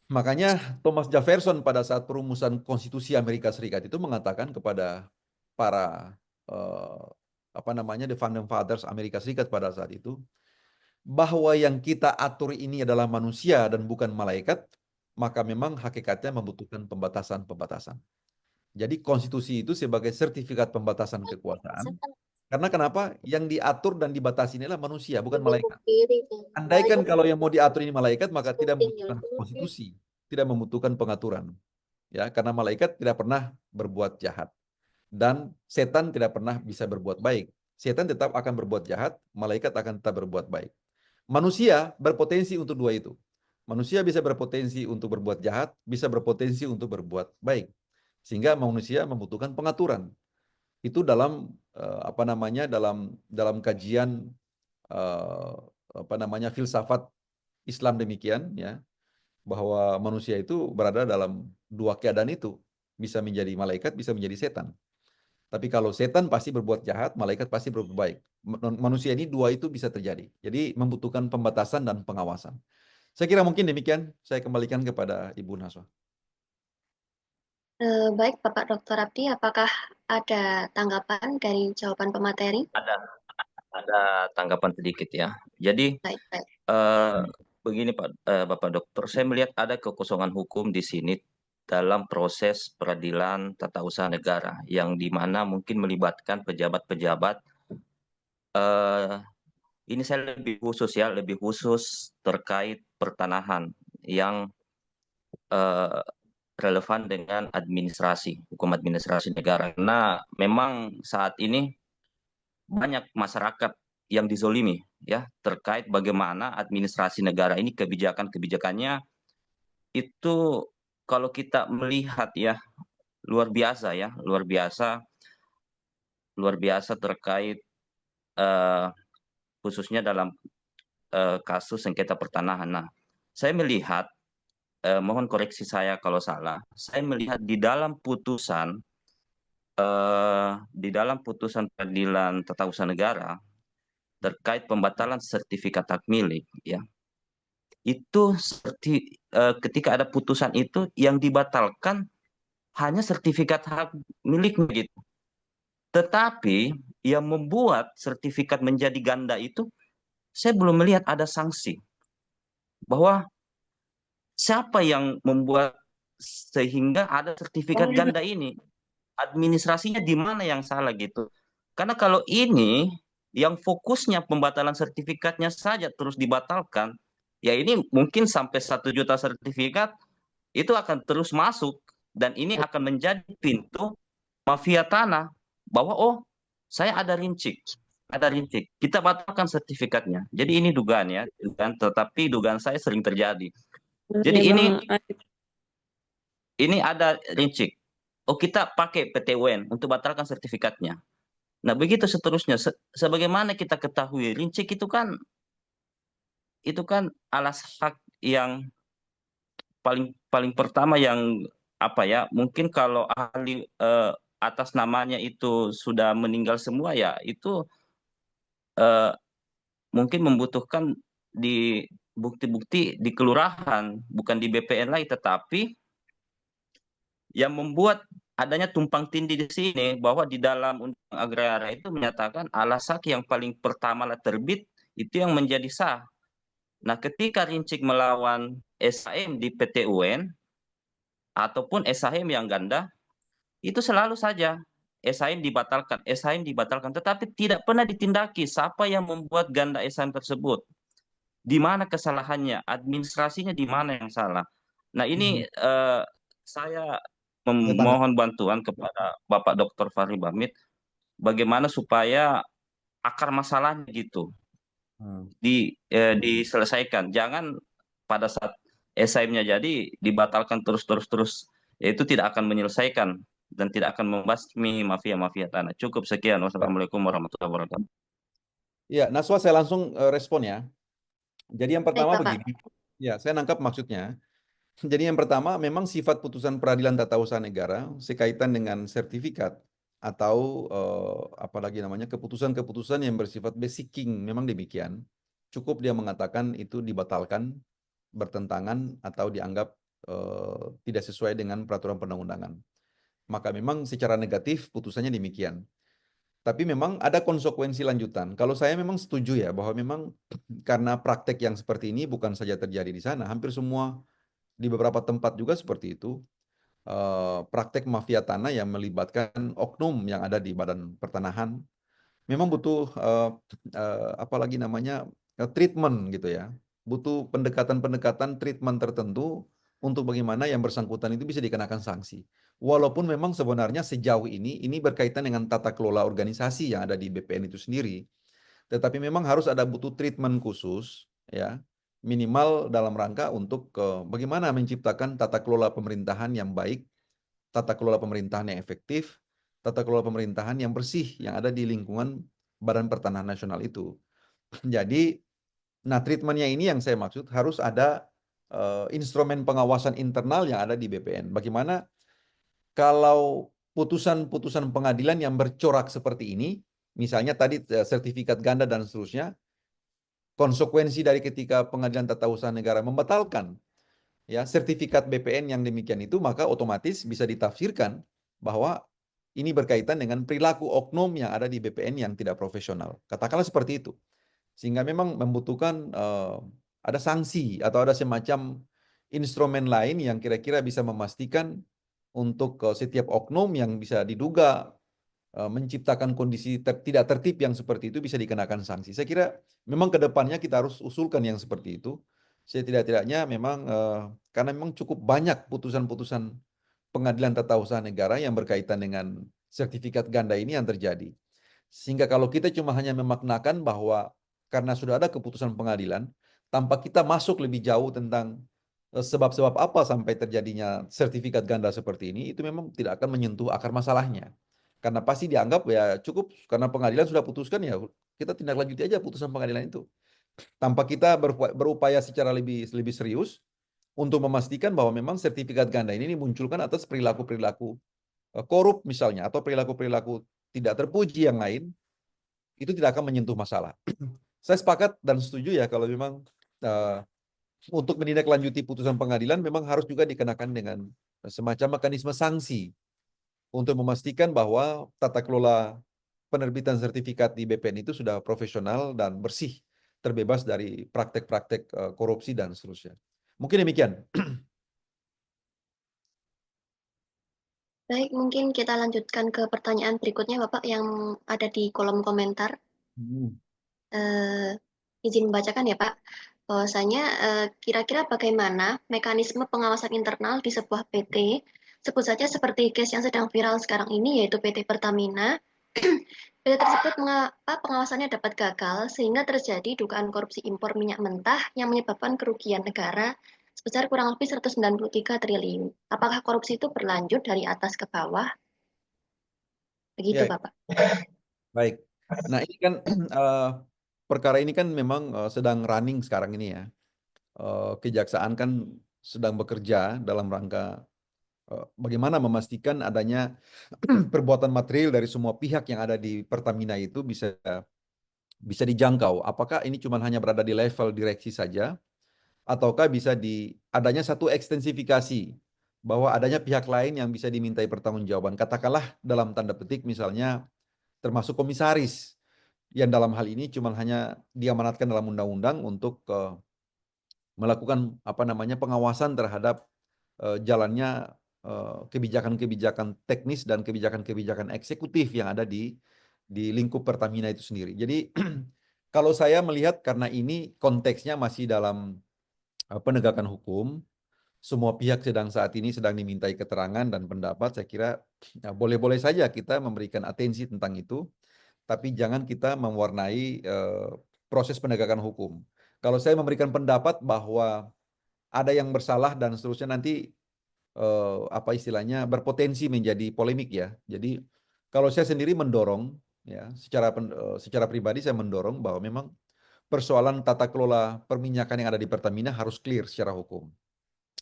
Makanya Thomas Jefferson pada saat perumusan Konstitusi Amerika Serikat itu mengatakan kepada para the Founding Fathers Amerika Serikat pada saat itu, bahwa yang kita atur ini adalah manusia dan bukan malaikat, maka memang hakikatnya membutuhkan pembatasan-pembatasan. Jadi konstitusi itu sebagai sertifikat pembatasan kekuasaan. Karena kenapa? Yang diatur dan dibatasi ini adalah manusia, bukan malaikat. Andaikan kalau yang mau diatur ini malaikat, maka tidak membutuhkan konstitusi. tidak membutuhkan pengaturan. Ya, karena malaikat tidak pernah berbuat jahat dan setan tidak pernah bisa berbuat baik. Setan tetap akan berbuat jahat, malaikat akan tetap berbuat baik. Manusia berpotensi untuk dua itu. Manusia bisa berpotensi untuk berbuat jahat, bisa berpotensi untuk berbuat baik. Sehingga manusia membutuhkan pengaturan. Itu dalam apa namanya dalam kajian apa namanya filsafat Islam demikian ya, bahwa manusia itu berada dalam dua keadaan itu, bisa menjadi malaikat, bisa menjadi setan. Tapi kalau setan pasti berbuat jahat, malaikat pasti berbuat baik. Manusia ini dua itu bisa terjadi. Jadi membutuhkan pembatasan dan pengawasan. Saya kira mungkin demikian. Saya kembalikan kepada Ibu Naswa. Baik, Bapak Dr. Abdi, apakah ada tanggapan dari jawaban pemateri? Ada tanggapan sedikit ya. Jadi Baik, baik. begini Bapak Dokter, saya melihat ada kekosongan hukum di sini dalam proses peradilan tata usaha negara yang dimana mungkin melibatkan pejabat-pejabat. Ini saya lebih khusus terkait pertanahan yang relevan dengan hukum administrasi negara. Karena memang saat ini banyak masyarakat yang dizolimi ya terkait bagaimana administrasi negara ini kebijakannya itu kalau kita melihat ya luar biasa terkait khususnya dalam kasus sengketa pertanahan. Nah, saya melihat mohon koreksi saya kalau salah. Saya melihat di dalam putusan peradilan tata usaha negara terkait pembatalan sertifikat hak milik ya. Itu seperti ketika ada putusan itu yang dibatalkan hanya sertifikat hak miliknya gitu. Tetapi yang membuat sertifikat menjadi ganda itu saya belum melihat ada sanksi. Bahwa siapa yang membuat sehingga ada sertifikat ganda ini? Administrasinya di mana yang salah gitu. Karena kalau ini yang fokusnya pembatalan sertifikatnya saja terus dibatalkan, ya ini mungkin sampai 1 juta sertifikat itu akan terus masuk dan ini akan menjadi pintu mafia tanah bahwa oh saya ada rincik, kita batalkan sertifikatnya. Jadi ini dugaan ya, tetapi dugaan saya sering terjadi. Jadi ini ada rincik. Oh kita pakai PT UN untuk batalkan sertifikatnya. Nah begitu seterusnya. Sebagaimana kita ketahui rincik itu kan alas hak yang paling pertama yang apa ya mungkin kalau ahli atas namanya itu sudah meninggal semua ya itu mungkin membutuhkan di bukti-bukti di kelurahan bukan di BPN lagi, tetapi yang membuat adanya tumpang tindih di sini bahwa di dalam Undang Agraria itu menyatakan alas hak yang paling pertama terbit itu yang menjadi sah. Nah, ketika Rincik melawan SHM di PT UN ataupun SHM yang ganda, itu selalu saja SHM dibatalkan, tetapi tidak pernah ditindaki siapa yang membuat ganda SHM tersebut. Di mana kesalahannya, administrasinya di mana yang salah. Nah, ini saya memohon bantuan kepada Bapak Dr. Fahri Bamit bagaimana supaya akar masalahnya gitu diselesaikan. Jangan pada saat SIM-nya jadi dibatalkan terus. Itu tidak akan menyelesaikan dan tidak akan membasmi mafia-mafia tanah. Cukup sekian. Wassalamualaikum warahmatullahi wabarakatuh. Ya, Naswa saya langsung respon ya. Jadi yang pertama Baik, Bapak. begini. Ya, saya nangkap maksudnya. Jadi yang pertama, memang sifat putusan peradilan tata usaha negara sekaitan dengan sertifikat atau apalagi namanya keputusan-keputusan yang bersifat basiking, memang demikian. Cukup dia mengatakan itu dibatalkan, bertentangan atau dianggap tidak sesuai dengan peraturan perundang-undangan. Maka memang secara negatif putusannya demikian. Tapi memang ada konsekuensi lanjutan. Kalau saya memang setuju ya bahwa memang karena praktek yang seperti ini bukan saja terjadi di sana, hampir semua di beberapa tempat juga seperti itu, praktek mafia tanah yang melibatkan oknum yang ada di badan pertanahan memang butuh apalagi namanya treatment gitu ya, butuh pendekatan treatment tertentu untuk bagaimana yang bersangkutan itu bisa dikenakan sanksi. Walaupun memang sebenarnya sejauh ini berkaitan dengan tata kelola organisasi yang ada di BPN itu sendiri, tetapi memang harus ada butuh treatment khusus, ya, minimal dalam rangka untuk bagaimana menciptakan tata kelola pemerintahan yang baik, tata kelola pemerintahan yang efektif, tata kelola pemerintahan yang bersih yang ada di lingkungan Badan Pertanahan Nasional itu. Jadi, nah treatmentnya ini yang saya maksud harus ada instrumen pengawasan internal yang ada di BPN. Bagaimana kalau putusan-putusan pengadilan yang bercorak seperti ini, misalnya tadi sertifikat ganda dan seterusnya, konsekuensi dari ketika Pengadilan Tata Usaha Negara membatalkan ya sertifikat BPN yang demikian itu, maka otomatis bisa ditafsirkan bahwa ini berkaitan dengan perilaku oknum yang ada di BPN yang tidak profesional. Katakanlah seperti itu. Sehingga memang membutuhkan ada sanksi atau ada semacam instrumen lain yang kira-kira bisa memastikan untuk setiap oknum yang bisa diduga menciptakan kondisi tidak tertib yang seperti itu bisa dikenakan sanksi. Saya kira memang ke depannya kita harus usulkan yang seperti itu. Setidak-tidaknya memang karena memang cukup banyak putusan-putusan Pengadilan Tata Usaha Negara yang berkaitan dengan sertifikat ganda ini yang terjadi. Sehingga kalau kita cuma hanya memaknakan bahwa karena sudah ada keputusan pengadilan, tanpa kita masuk lebih jauh tentang sebab-sebab apa sampai terjadinya sertifikat ganda seperti ini, itu memang tidak akan menyentuh akar masalahnya. Karena pasti dianggap ya cukup, karena pengadilan sudah putuskan ya kita tindak lanjuti aja putusan pengadilan itu. Tanpa kita berupaya secara lebih serius untuk memastikan bahwa memang sertifikat ganda ini dimunculkan atas perilaku-perilaku korup misalnya, atau perilaku-perilaku tidak terpuji yang lain, itu tidak akan menyentuh masalah. Saya sepakat dan setuju ya kalau memang untuk menindaklanjuti putusan pengadilan memang harus juga dikenakan dengan semacam mekanisme sanksi untuk memastikan bahwa tata kelola penerbitan sertifikat di BPN itu sudah profesional dan bersih, terbebas dari praktek-praktek korupsi dan seterusnya. Mungkin demikian. Baik, mungkin kita lanjutkan ke pertanyaan berikutnya, Bapak, yang ada di kolom komentar. Izin membacakan ya, Pak. Bahwasanya kira-kira bagaimana mekanisme pengawasan internal di sebuah PT, sebut saja seperti case yang sedang viral sekarang ini, yaitu PT Pertamina. PT tersebut pengawasannya dapat gagal sehingga terjadi dugaan korupsi impor minyak mentah yang menyebabkan kerugian negara sebesar kurang lebih 193 triliun. Apakah korupsi itu berlanjut dari atas ke bawah? Begitu, Ya, Bapak. baik. Nah, ini kan perkara ini kan memang sedang running sekarang ini ya. Kejaksaan kan sedang bekerja dalam rangka bagaimana memastikan adanya perbuatan material dari semua pihak yang ada di Pertamina itu bisa dijangkau. Apakah ini cuma hanya berada di level direksi saja, ataukah bisa adanya satu ekstensifikasi bahwa adanya pihak lain yang bisa dimintai pertanggungjawaban. Katakanlah dalam tanda petik misalnya termasuk komisaris yang dalam hal ini cuma hanya diamanatkan dalam undang-undang untuk melakukan pengawasan terhadap jalannya kebijakan-kebijakan teknis dan kebijakan-kebijakan eksekutif yang ada di lingkup Pertamina itu sendiri. Jadi kalau saya melihat karena ini konteksnya masih dalam penegakan hukum, semua pihak saat ini sedang dimintai keterangan dan pendapat, saya kira boleh-boleh saja kita memberikan atensi tentang itu, tapi jangan kita mewarnai proses penegakan hukum. Kalau saya memberikan pendapat bahwa ada yang bersalah dan seterusnya nanti berpotensi menjadi polemik ya. Jadi kalau saya sendiri mendorong ya secara pribadi saya mendorong bahwa memang persoalan tata kelola perminyakan yang ada di Pertamina harus clear secara hukum.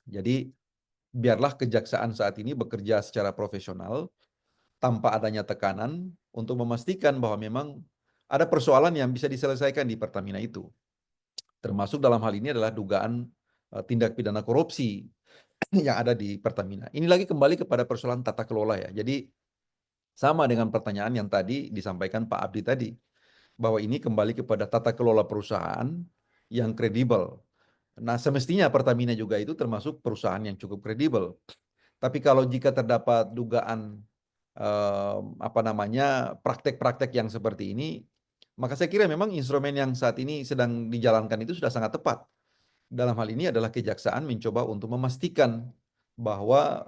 Jadi biarlah kejaksaan saat ini bekerja secara profesional tanpa adanya tekanan untuk memastikan bahwa memang ada persoalan yang bisa diselesaikan di Pertamina itu. Termasuk dalam hal ini adalah dugaan tindak pidana korupsi yang ada di Pertamina. Ini lagi kembali kepada persoalan tata kelola ya. Jadi sama dengan pertanyaan yang tadi disampaikan Pak Abdi tadi, bahwa ini kembali kepada tata kelola perusahaan yang kredibel. Nah, semestinya Pertamina juga itu termasuk perusahaan yang cukup kredibel. Tapi kalau jika terdapat dugaan praktek-praktek yang seperti ini, maka saya kira memang instrumen yang saat ini sedang dijalankan itu sudah sangat tepat. dalam hal ini adalah kejaksaan mencoba untuk memastikan bahwa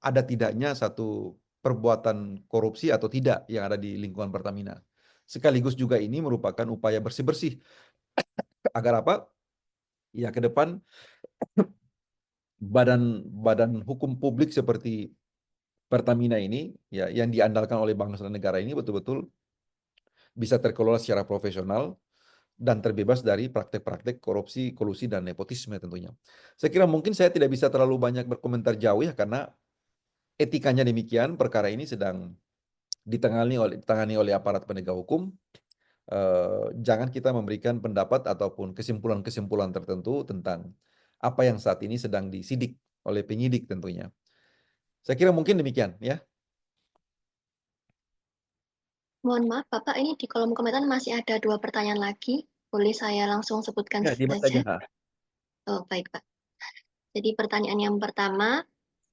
ada tidaknya satu perbuatan korupsi atau tidak yang ada di lingkungan Pertamina. Sekaligus juga ini merupakan upaya bersih-bersih agar apa? Ya ke depan badan hukum publik seperti Pertamina ini ya yang diandalkan oleh bangsa dan negara ini betul-betul bisa terkelola secara profesional dan terbebas dari praktek-praktek korupsi, kolusi, dan nepotisme tentunya. Saya kira mungkin saya tidak bisa terlalu banyak berkomentar jauh ya, karena etikanya demikian, perkara ini sedang ditangani oleh aparat penegak hukum. Jangan kita memberikan pendapat ataupun kesimpulan-kesimpulan tertentu tentang apa yang saat ini sedang disidik oleh penyidik tentunya. Saya kira mungkin demikian ya. Mohon maaf, Bapak, ini di kolom komentar masih ada 2 pertanyaan lagi. Boleh saya langsung sebutkan Ya, Dimas saja? saja. Oh, baik, Pak. Jadi pertanyaan yang pertama,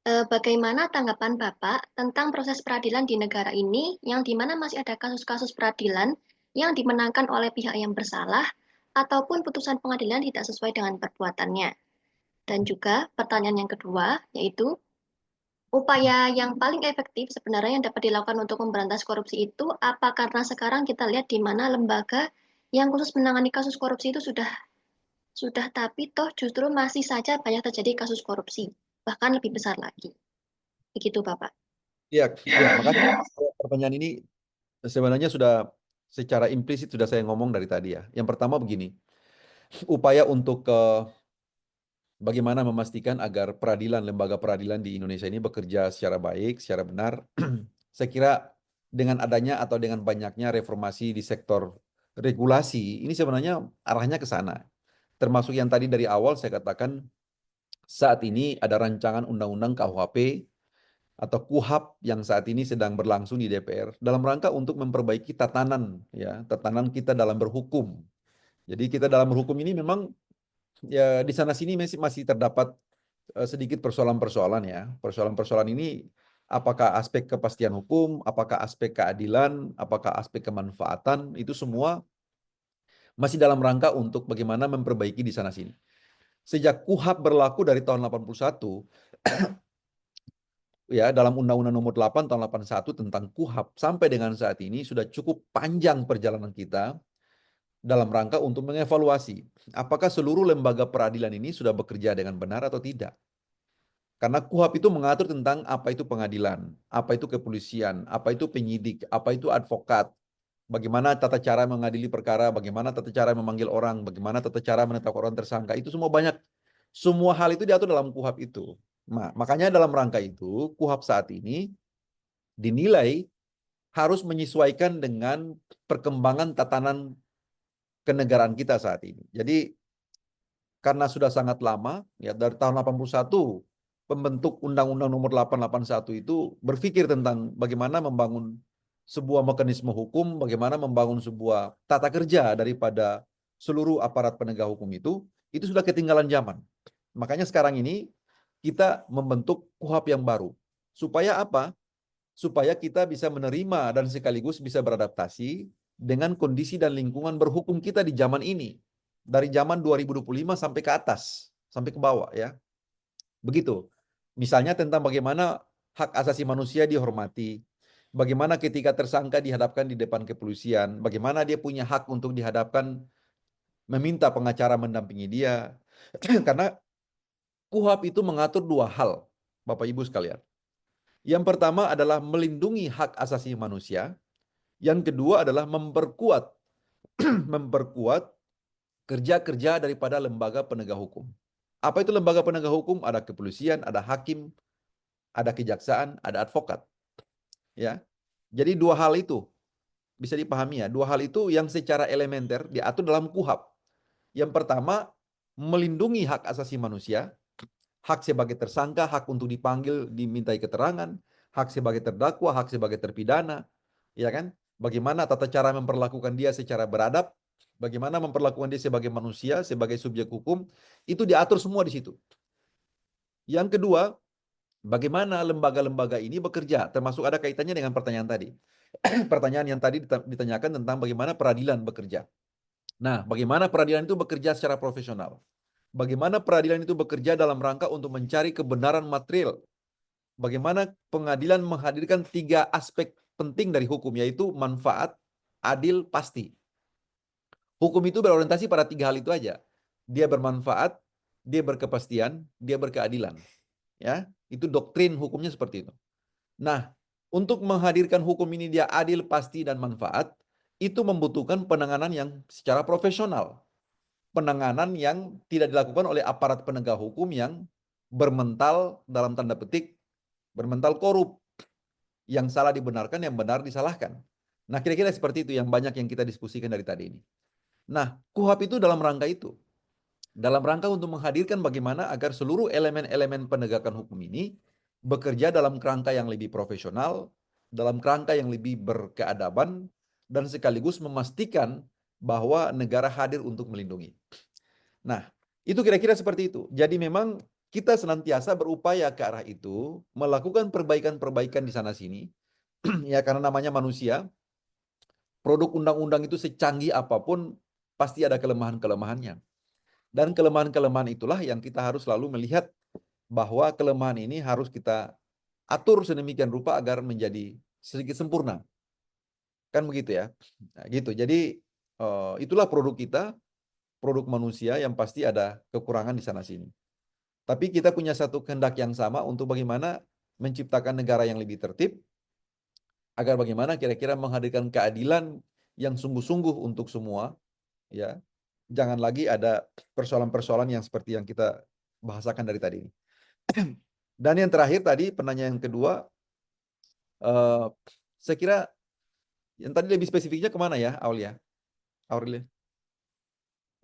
bagaimana tanggapan Bapak tentang proses peradilan di negara ini yang di mana masih ada kasus-kasus peradilan yang dimenangkan oleh pihak yang bersalah ataupun putusan pengadilan tidak sesuai dengan perbuatannya? Dan juga pertanyaan yang kedua, yaitu upaya yang paling efektif sebenarnya yang dapat dilakukan untuk memberantas korupsi itu apa? Karena sekarang kita lihat di mana lembaga yang khusus menangani kasus korupsi itu sudah tapi toh justru masih saja banyak terjadi kasus korupsi, bahkan lebih besar lagi. Begitu, Bapak. Ya, makanya pertanyaan ini sebenarnya sudah secara implisit sudah saya ngomong dari tadi ya. Yang pertama begini, upaya untuk bagaimana memastikan agar lembaga peradilan di Indonesia ini bekerja secara baik, secara benar. Saya kira dengan adanya atau dengan banyaknya reformasi di sektor regulasi, ini sebenarnya arahnya ke sana. Termasuk yang tadi dari awal saya katakan, saat ini ada rancangan undang-undang KUHP atau KUHAP yang saat ini sedang berlangsung di DPR dalam rangka untuk memperbaiki tatanan kita dalam berhukum. Jadi kita dalam berhukum ini memang ya di sana sini masih terdapat sedikit persoalan-persoalan ya. Persoalan-persoalan ini apakah aspek kepastian hukum, apakah aspek keadilan, apakah aspek kemanfaatan, itu semua masih dalam rangka untuk bagaimana memperbaiki di sana sini. Sejak KUHAP berlaku dari tahun 81, ya dalam Undang-Undang Nomor 8 tahun 81 tentang KUHAP sampai dengan saat ini sudah cukup panjang perjalanan kita dalam rangka untuk mengevaluasi apakah seluruh lembaga peradilan ini sudah bekerja dengan benar atau tidak. Karena KUHAP itu mengatur tentang apa itu pengadilan, apa itu kepolisian, apa itu penyidik, apa itu advokat, bagaimana tata cara mengadili perkara, bagaimana tata cara memanggil orang, bagaimana tata cara menetapkan orang tersangka, itu semua banyak. Semua hal itu diatur dalam KUHAP itu. Nah, makanya dalam rangka itu, KUHAP saat ini dinilai harus menyesuaikan dengan perkembangan tatanan kenegaraan kita saat ini. Jadi, karena sudah sangat lama, ya dari tahun 81, pembentuk Undang-Undang Nomor 881 itu berpikir tentang bagaimana membangun sebuah mekanisme hukum, bagaimana membangun sebuah tata kerja daripada seluruh aparat penegak hukum itu sudah ketinggalan zaman. Makanya sekarang ini kita membentuk KUHAP yang baru. Supaya apa? Supaya kita bisa menerima dan sekaligus bisa beradaptasi dengan kondisi dan lingkungan berhukum kita di zaman ini. Dari zaman 2025 sampai ke atas, sampai ke bawah ya. Begitu. Misalnya tentang bagaimana hak asasi manusia dihormati, bagaimana ketika tersangka dihadapkan di depan kepolisian, bagaimana dia punya hak untuk dihadapkan meminta pengacara mendampingi dia. Karena KUHAP itu mengatur dua hal, Bapak Ibu sekalian. Yang pertama adalah melindungi hak asasi manusia, yang kedua adalah memperkuat kerja-kerja daripada lembaga penegak hukum. Apa itu lembaga penegak hukum? Ada kepolisian, ada hakim, ada kejaksaan, ada advokat. Ya. Jadi dua hal itu bisa dipahami ya. Dua hal itu yang secara elementer diatur dalam KUHAP. Yang pertama, melindungi hak asasi manusia, hak sebagai tersangka, hak untuk dipanggil, dimintai keterangan, hak sebagai terdakwa, hak sebagai terpidana, ya kan? Bagaimana tata cara memperlakukan dia secara beradab, bagaimana memperlakukan dia sebagai manusia, sebagai subjek hukum, itu diatur semua di situ. Yang kedua, bagaimana lembaga-lembaga ini bekerja, termasuk ada kaitannya dengan pertanyaan tadi. Pertanyaan yang tadi ditanyakan tentang bagaimana peradilan bekerja. Nah, bagaimana peradilan itu bekerja secara profesional? Bagaimana peradilan itu bekerja dalam rangka untuk mencari kebenaran material. Bagaimana pengadilan menghadirkan 3 aspek penting dari hukum, yaitu manfaat, adil, pasti. Hukum itu berorientasi pada 3 hal itu aja. Dia bermanfaat, dia berkepastian, dia berkeadilan. Ya, itu doktrin hukumnya seperti itu. Nah, untuk menghadirkan hukum ini dia adil, pasti, dan manfaat, itu membutuhkan penanganan yang secara profesional. Penanganan yang tidak dilakukan oleh aparat penegak hukum yang bermental, dalam tanda petik, bermental korup. Yang salah dibenarkan, yang benar disalahkan. Nah, kira-kira seperti itu yang banyak yang kita diskusikan dari tadi ini. Nah, KUHP itu dalam rangka itu. Dalam rangka untuk menghadirkan bagaimana agar seluruh elemen-elemen penegakan hukum ini bekerja dalam kerangka yang lebih profesional, dalam kerangka yang lebih berkeadaban, dan sekaligus memastikan bahwa negara hadir untuk melindungi. Nah, itu kira-kira seperti itu. Jadi memang kita senantiasa berupaya ke arah itu, melakukan perbaikan-perbaikan di sana-sini, ya karena namanya manusia, produk undang-undang itu secanggih apapun, pasti ada kelemahan-kelemahannya. Dan kelemahan-kelemahan itulah yang kita harus selalu melihat bahwa kelemahan ini harus kita atur sedemikian rupa agar menjadi sedikit sempurna. Kan begitu ya. Nah, gitu. Jadi itulah produk kita, produk manusia yang pasti ada kekurangan di sana-sini. Tapi kita punya satu kehendak yang sama untuk bagaimana menciptakan negara yang lebih tertib, agar bagaimana kira-kira menghadirkan keadilan yang sungguh-sungguh untuk semua, ya. Jangan lagi ada persoalan-persoalan yang seperti yang kita bahasakan dari tadi ini. Dan yang terakhir tadi, penanya yang kedua, saya kira yang tadi lebih spesifiknya kemana ya, Aulia? Aurelia?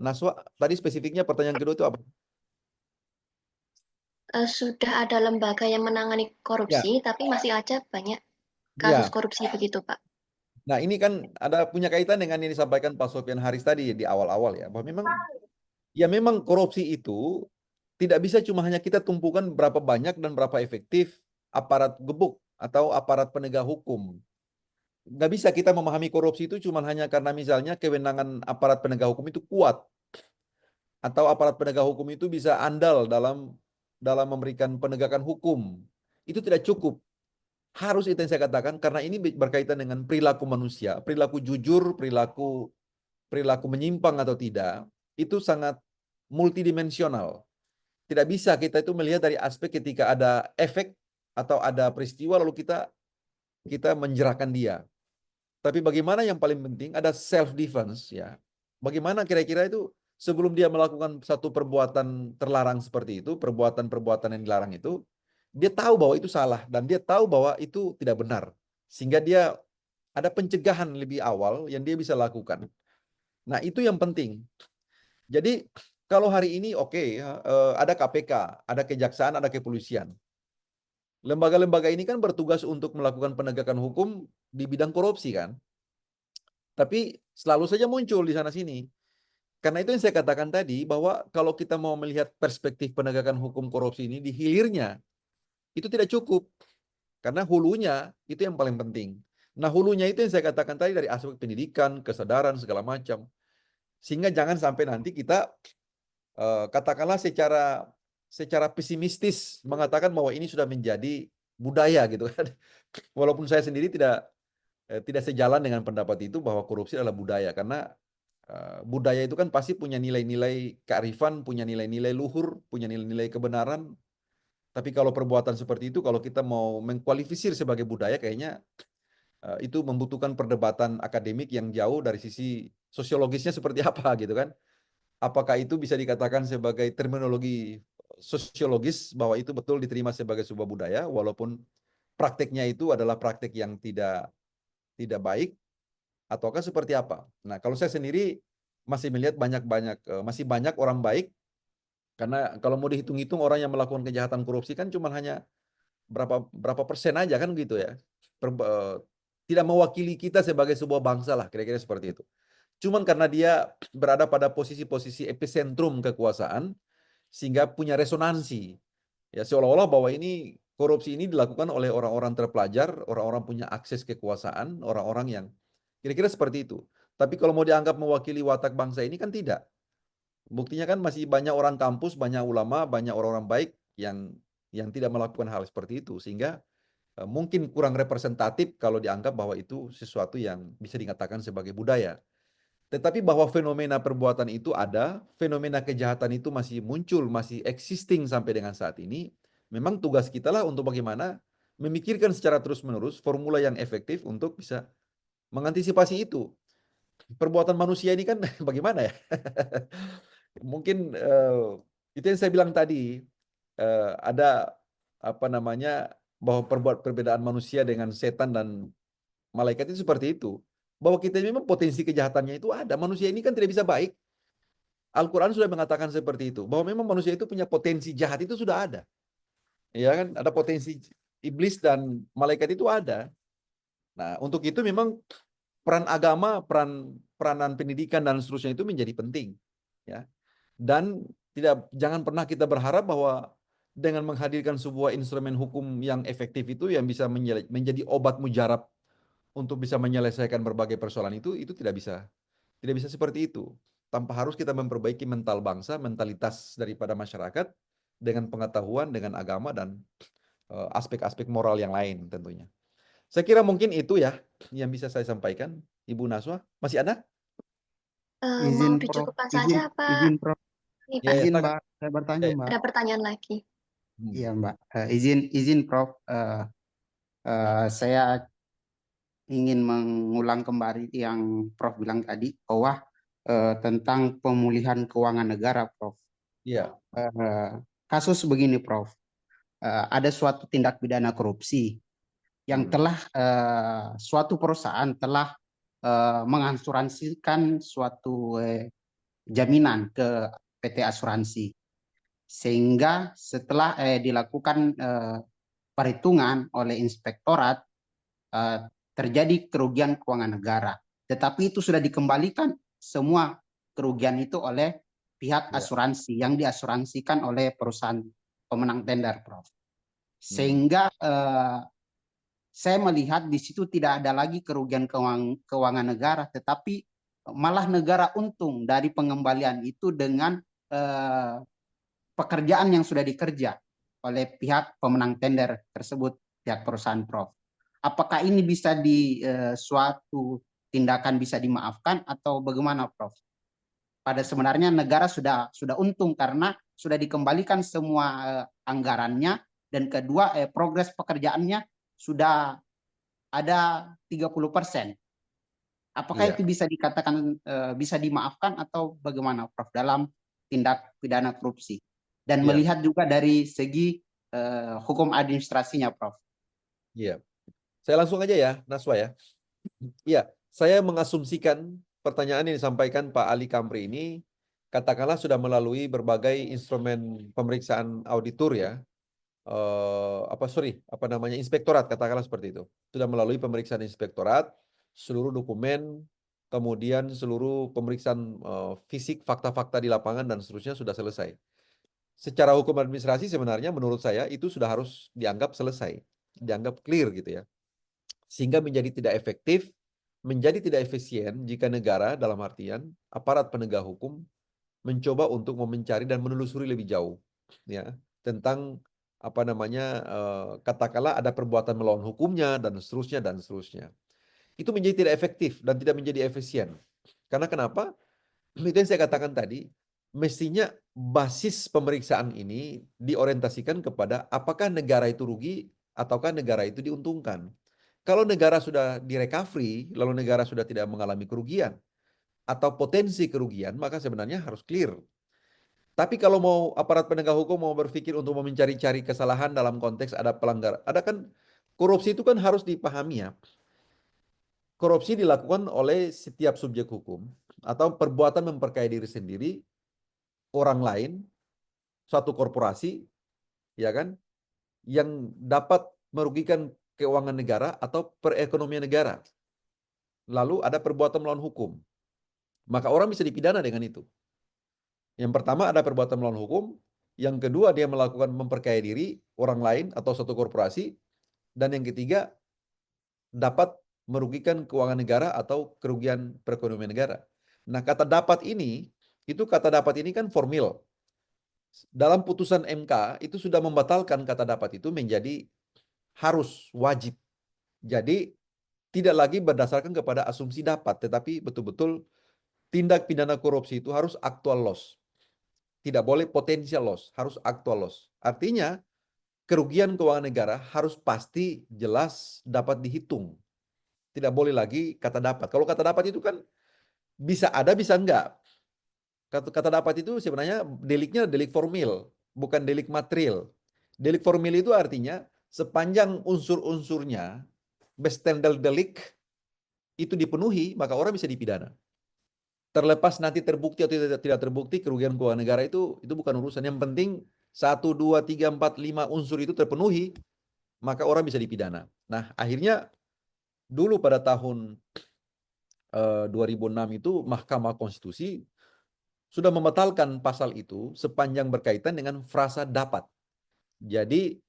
Naswa, tadi spesifiknya pertanyaan kedua itu apa? Sudah ada lembaga yang menangani Ya, korupsi, tapi masih aja banyak ya. kasus korupsi begitu, Pak. Nah, ini kan ada punya kaitan dengan yang disampaikan Pak Sofian Haris tadi di awal-awal ya, bahwa memang korupsi itu tidak bisa cuma hanya kita tumpukan berapa banyak dan berapa efektif aparat gebuk atau aparat penegak hukum. Nggak bisa kita memahami korupsi itu cuma hanya karena misalnya kewenangan aparat penegak hukum itu kuat, atau aparat penegak hukum itu bisa andal dalam memberikan penegakan hukum. Itu tidak cukup. Harus itu yang saya katakan, karena ini berkaitan dengan perilaku manusia, perilaku jujur, perilaku menyimpang atau tidak, itu sangat multidimensional. Tidak bisa kita itu melihat dari aspek ketika ada efek atau ada peristiwa lalu kita menjerahkan dia. Tapi bagaimana yang paling penting ada self defense ya. Bagaimana kira-kira itu sebelum dia melakukan satu perbuatan terlarang seperti itu, perbuatan-perbuatan yang dilarang itu, dia tahu bahwa itu salah dan dia tahu bahwa itu tidak benar. Sehingga dia ada pencegahan lebih awal yang dia bisa lakukan. Nah, itu yang penting. Jadi kalau hari ini ada KPK, ada kejaksaan, ada kepolisian. Lembaga-lembaga ini kan bertugas untuk melakukan penegakan hukum di bidang korupsi kan. Tapi selalu saja muncul di sana-sini. Karena itu yang saya katakan tadi, bahwa kalau kita mau melihat perspektif penegakan hukum korupsi ini di hilirnya, itu tidak cukup. Karena hulunya itu yang paling penting. Nah, hulunya itu yang saya katakan tadi dari aspek pendidikan, kesadaran, segala macam. Sehingga jangan sampai nanti kita katakanlah secara pesimistis mengatakan bahwa ini sudah menjadi budaya gitu kan. Walaupun saya sendiri tidak sejalan dengan pendapat itu bahwa korupsi adalah budaya, karena budaya itu kan pasti punya nilai-nilai kearifan, punya nilai-nilai luhur, punya nilai-nilai kebenaran. Tapi kalau perbuatan seperti itu, kalau kita mau mengkualifisir sebagai budaya, kayaknya itu membutuhkan perdebatan akademik yang jauh dari sisi sosiologisnya seperti apa gitu kan. Apakah itu bisa dikatakan sebagai terminologi sosiologis bahwa itu betul diterima sebagai sebuah budaya, walaupun prakteknya itu adalah praktek yang tidak baik, ataukah seperti apa? Nah, kalau saya sendiri masih melihat masih banyak orang baik, karena kalau mau dihitung-hitung orang yang melakukan kejahatan korupsi kan cuma hanya berapa persen aja kan gitu ya. Tidak mewakili kita sebagai sebuah bangsa lah, kira-kira seperti itu. Cuman karena dia berada pada posisi-posisi epicentrum kekuasaan, sehingga punya resonansi. Ya, seolah-olah bahwa ini korupsi ini dilakukan oleh orang-orang terpelajar, orang-orang punya akses kekuasaan, orang-orang yang kira-kira seperti itu. Tapi kalau mau dianggap mewakili watak bangsa ini kan tidak. Buktinya kan masih banyak orang kampus, banyak ulama, banyak orang-orang baik yang tidak melakukan hal seperti itu, sehingga mungkin kurang representatif kalau dianggap bahwa itu sesuatu yang bisa dikatakan sebagai budaya. Tetapi bahwa fenomena perbuatan itu ada, fenomena kejahatan itu masih muncul, masih existing sampai dengan saat ini. Memang tugas kita lah untuk bagaimana memikirkan secara terus-menerus formula yang efektif untuk bisa mengantisipasi itu. Perbuatan manusia ini kan bagaimana ya? Mungkin itu yang saya bilang tadi, ada apa namanya, bahwa perbedaan manusia dengan setan dan malaikat itu seperti itu. Bahwa kita memang potensi kejahatannya itu ada. Manusia ini kan tidak bisa baik. Al-Quran sudah mengatakan seperti itu. Bahwa memang manusia itu punya potensi jahat itu sudah ada. Ya kan? Ada potensi iblis dan malaikat itu ada. Nah, untuk itu memang peran agama, peranan pendidikan dan seterusnya itu menjadi penting. Ya. Dan jangan pernah kita berharap bahwa dengan menghadirkan sebuah instrumen hukum yang efektif itu yang bisa menjadi obat mujarab untuk bisa menyelesaikan berbagai persoalan itu tidak bisa seperti itu. Tanpa harus kita memperbaiki mental bangsa, mentalitas daripada masyarakat dengan pengetahuan, dengan agama dan aspek-aspek moral yang lain tentunya. Saya kira mungkin itu ya yang bisa saya sampaikan. Ibu Naswa, masih ada? Mau Izin Prof, dicukupkan izin, saja, Pak. izin Prof, Nih, Ya, Pak. izin silakan. Mbak, saya bertanya Ya. Mbak. Ada pertanyaan lagi. Iya Mbak, izin Prof, saya ingin mengulang kembali yang Prof bilang tadi bahwa tentang pemulihan keuangan negara, Prof. Iya. Kasus begini, Prof. Ada suatu tindak pidana korupsi yang telah suatu perusahaan telah mengasuransikan suatu jaminan ke PT asuransi, sehingga setelah dilakukan perhitungan oleh inspektorat terjadi kerugian keuangan negara, tetapi itu sudah dikembalikan semua kerugian itu oleh pihak asuransi yang diasuransikan oleh perusahaan pemenang tender, Prof. Sehingga saya melihat di situ tidak ada lagi kerugian keuangan negara, tetapi malah negara untung dari pengembalian itu dengan pekerjaan yang sudah dikerja oleh pihak pemenang tender tersebut, pihak perusahaan, Prof. Apakah ini bisa suatu tindakan bisa dimaafkan atau bagaimana, Prof? Pada sebenarnya negara sudah untung karena sudah dikembalikan semua anggarannya, dan kedua progres pekerjaannya sudah ada 30%. Apakah itu bisa dikatakan bisa dimaafkan atau bagaimana, Prof, dalam tindak pidana korupsi? Dan melihat juga dari segi hukum administrasinya, Prof. Iya. Saya langsung aja ya, Naswa ya. Iya, saya mengasumsikan pertanyaan yang disampaikan Pak Ali Kamri ini katakanlah sudah melalui berbagai instrumen pemeriksaan auditor ya. Inspektorat, katakanlah seperti itu. Sudah melalui pemeriksaan inspektorat, seluruh dokumen, kemudian seluruh pemeriksaan fisik, fakta-fakta di lapangan dan seterusnya sudah selesai. Secara hukum administrasi sebenarnya menurut saya itu sudah harus dianggap selesai, dianggap clear gitu ya. Sehingga menjadi tidak efektif, menjadi tidak efisien jika negara dalam artian aparat penegak hukum mencoba untuk mencari dan menelusuri lebih jauh ya tentang katakanlah ada perbuatan melawan hukumnya dan seterusnya. Itu menjadi tidak efektif dan tidak menjadi efisien. Karena kenapa? Itu yang saya katakan tadi, mestinya basis pemeriksaan ini diorientasikan kepada apakah negara itu rugi ataukah negara itu diuntungkan. Kalau negara sudah direcovery, lalu negara sudah tidak mengalami kerugian atau potensi kerugian, maka sebenarnya harus clear. Tapi kalau mau aparat penegak hukum mau berpikir untuk mencari-cari kesalahan dalam konteks ada pelanggaran, ada kan korupsi itu kan harus dipahami ya. Korupsi dilakukan oleh setiap subjek hukum atau perbuatan memperkaya diri sendiri, orang lain, suatu korporasi, ya kan, yang dapat merugikan keuangan negara atau perekonomian negara. Lalu ada perbuatan melawan hukum. Maka orang bisa dipidana dengan itu. Yang pertama ada perbuatan melawan hukum, yang kedua dia melakukan memperkaya diri orang lain atau suatu korporasi, dan yang ketiga dapat merugikan keuangan negara atau kerugian perekonomian negara. Nah, kata dapat ini itu kata dapat ini kan formil. Dalam putusan MK itu sudah membatalkan kata dapat itu menjadi harus, wajib. Jadi tidak lagi berdasarkan kepada asumsi dapat, tetapi betul-betul tindak pidana korupsi itu harus actual loss. Tidak boleh potential loss, harus actual loss. Artinya kerugian keuangan negara harus pasti, jelas, dapat dihitung. Tidak boleh lagi kata dapat. Kalau kata dapat itu kan bisa ada, bisa enggak. Kata dapat itu sebenarnya deliknya delik formil, bukan delik material. Delik formil itu artinya sepanjang unsur-unsurnya, bestandel delik itu dipenuhi, maka orang bisa dipidana. Terlepas nanti terbukti atau tidak terbukti kerugian keuangan negara itu bukan urusan. Yang penting 1, 2, 3, 4, 5 unsur itu terpenuhi, maka orang bisa dipidana. Nah, akhirnya dulu pada tahun 2006 itu Mahkamah Konstitusi sudah membatalkan pasal itu sepanjang berkaitan dengan frasa dapat. Jadi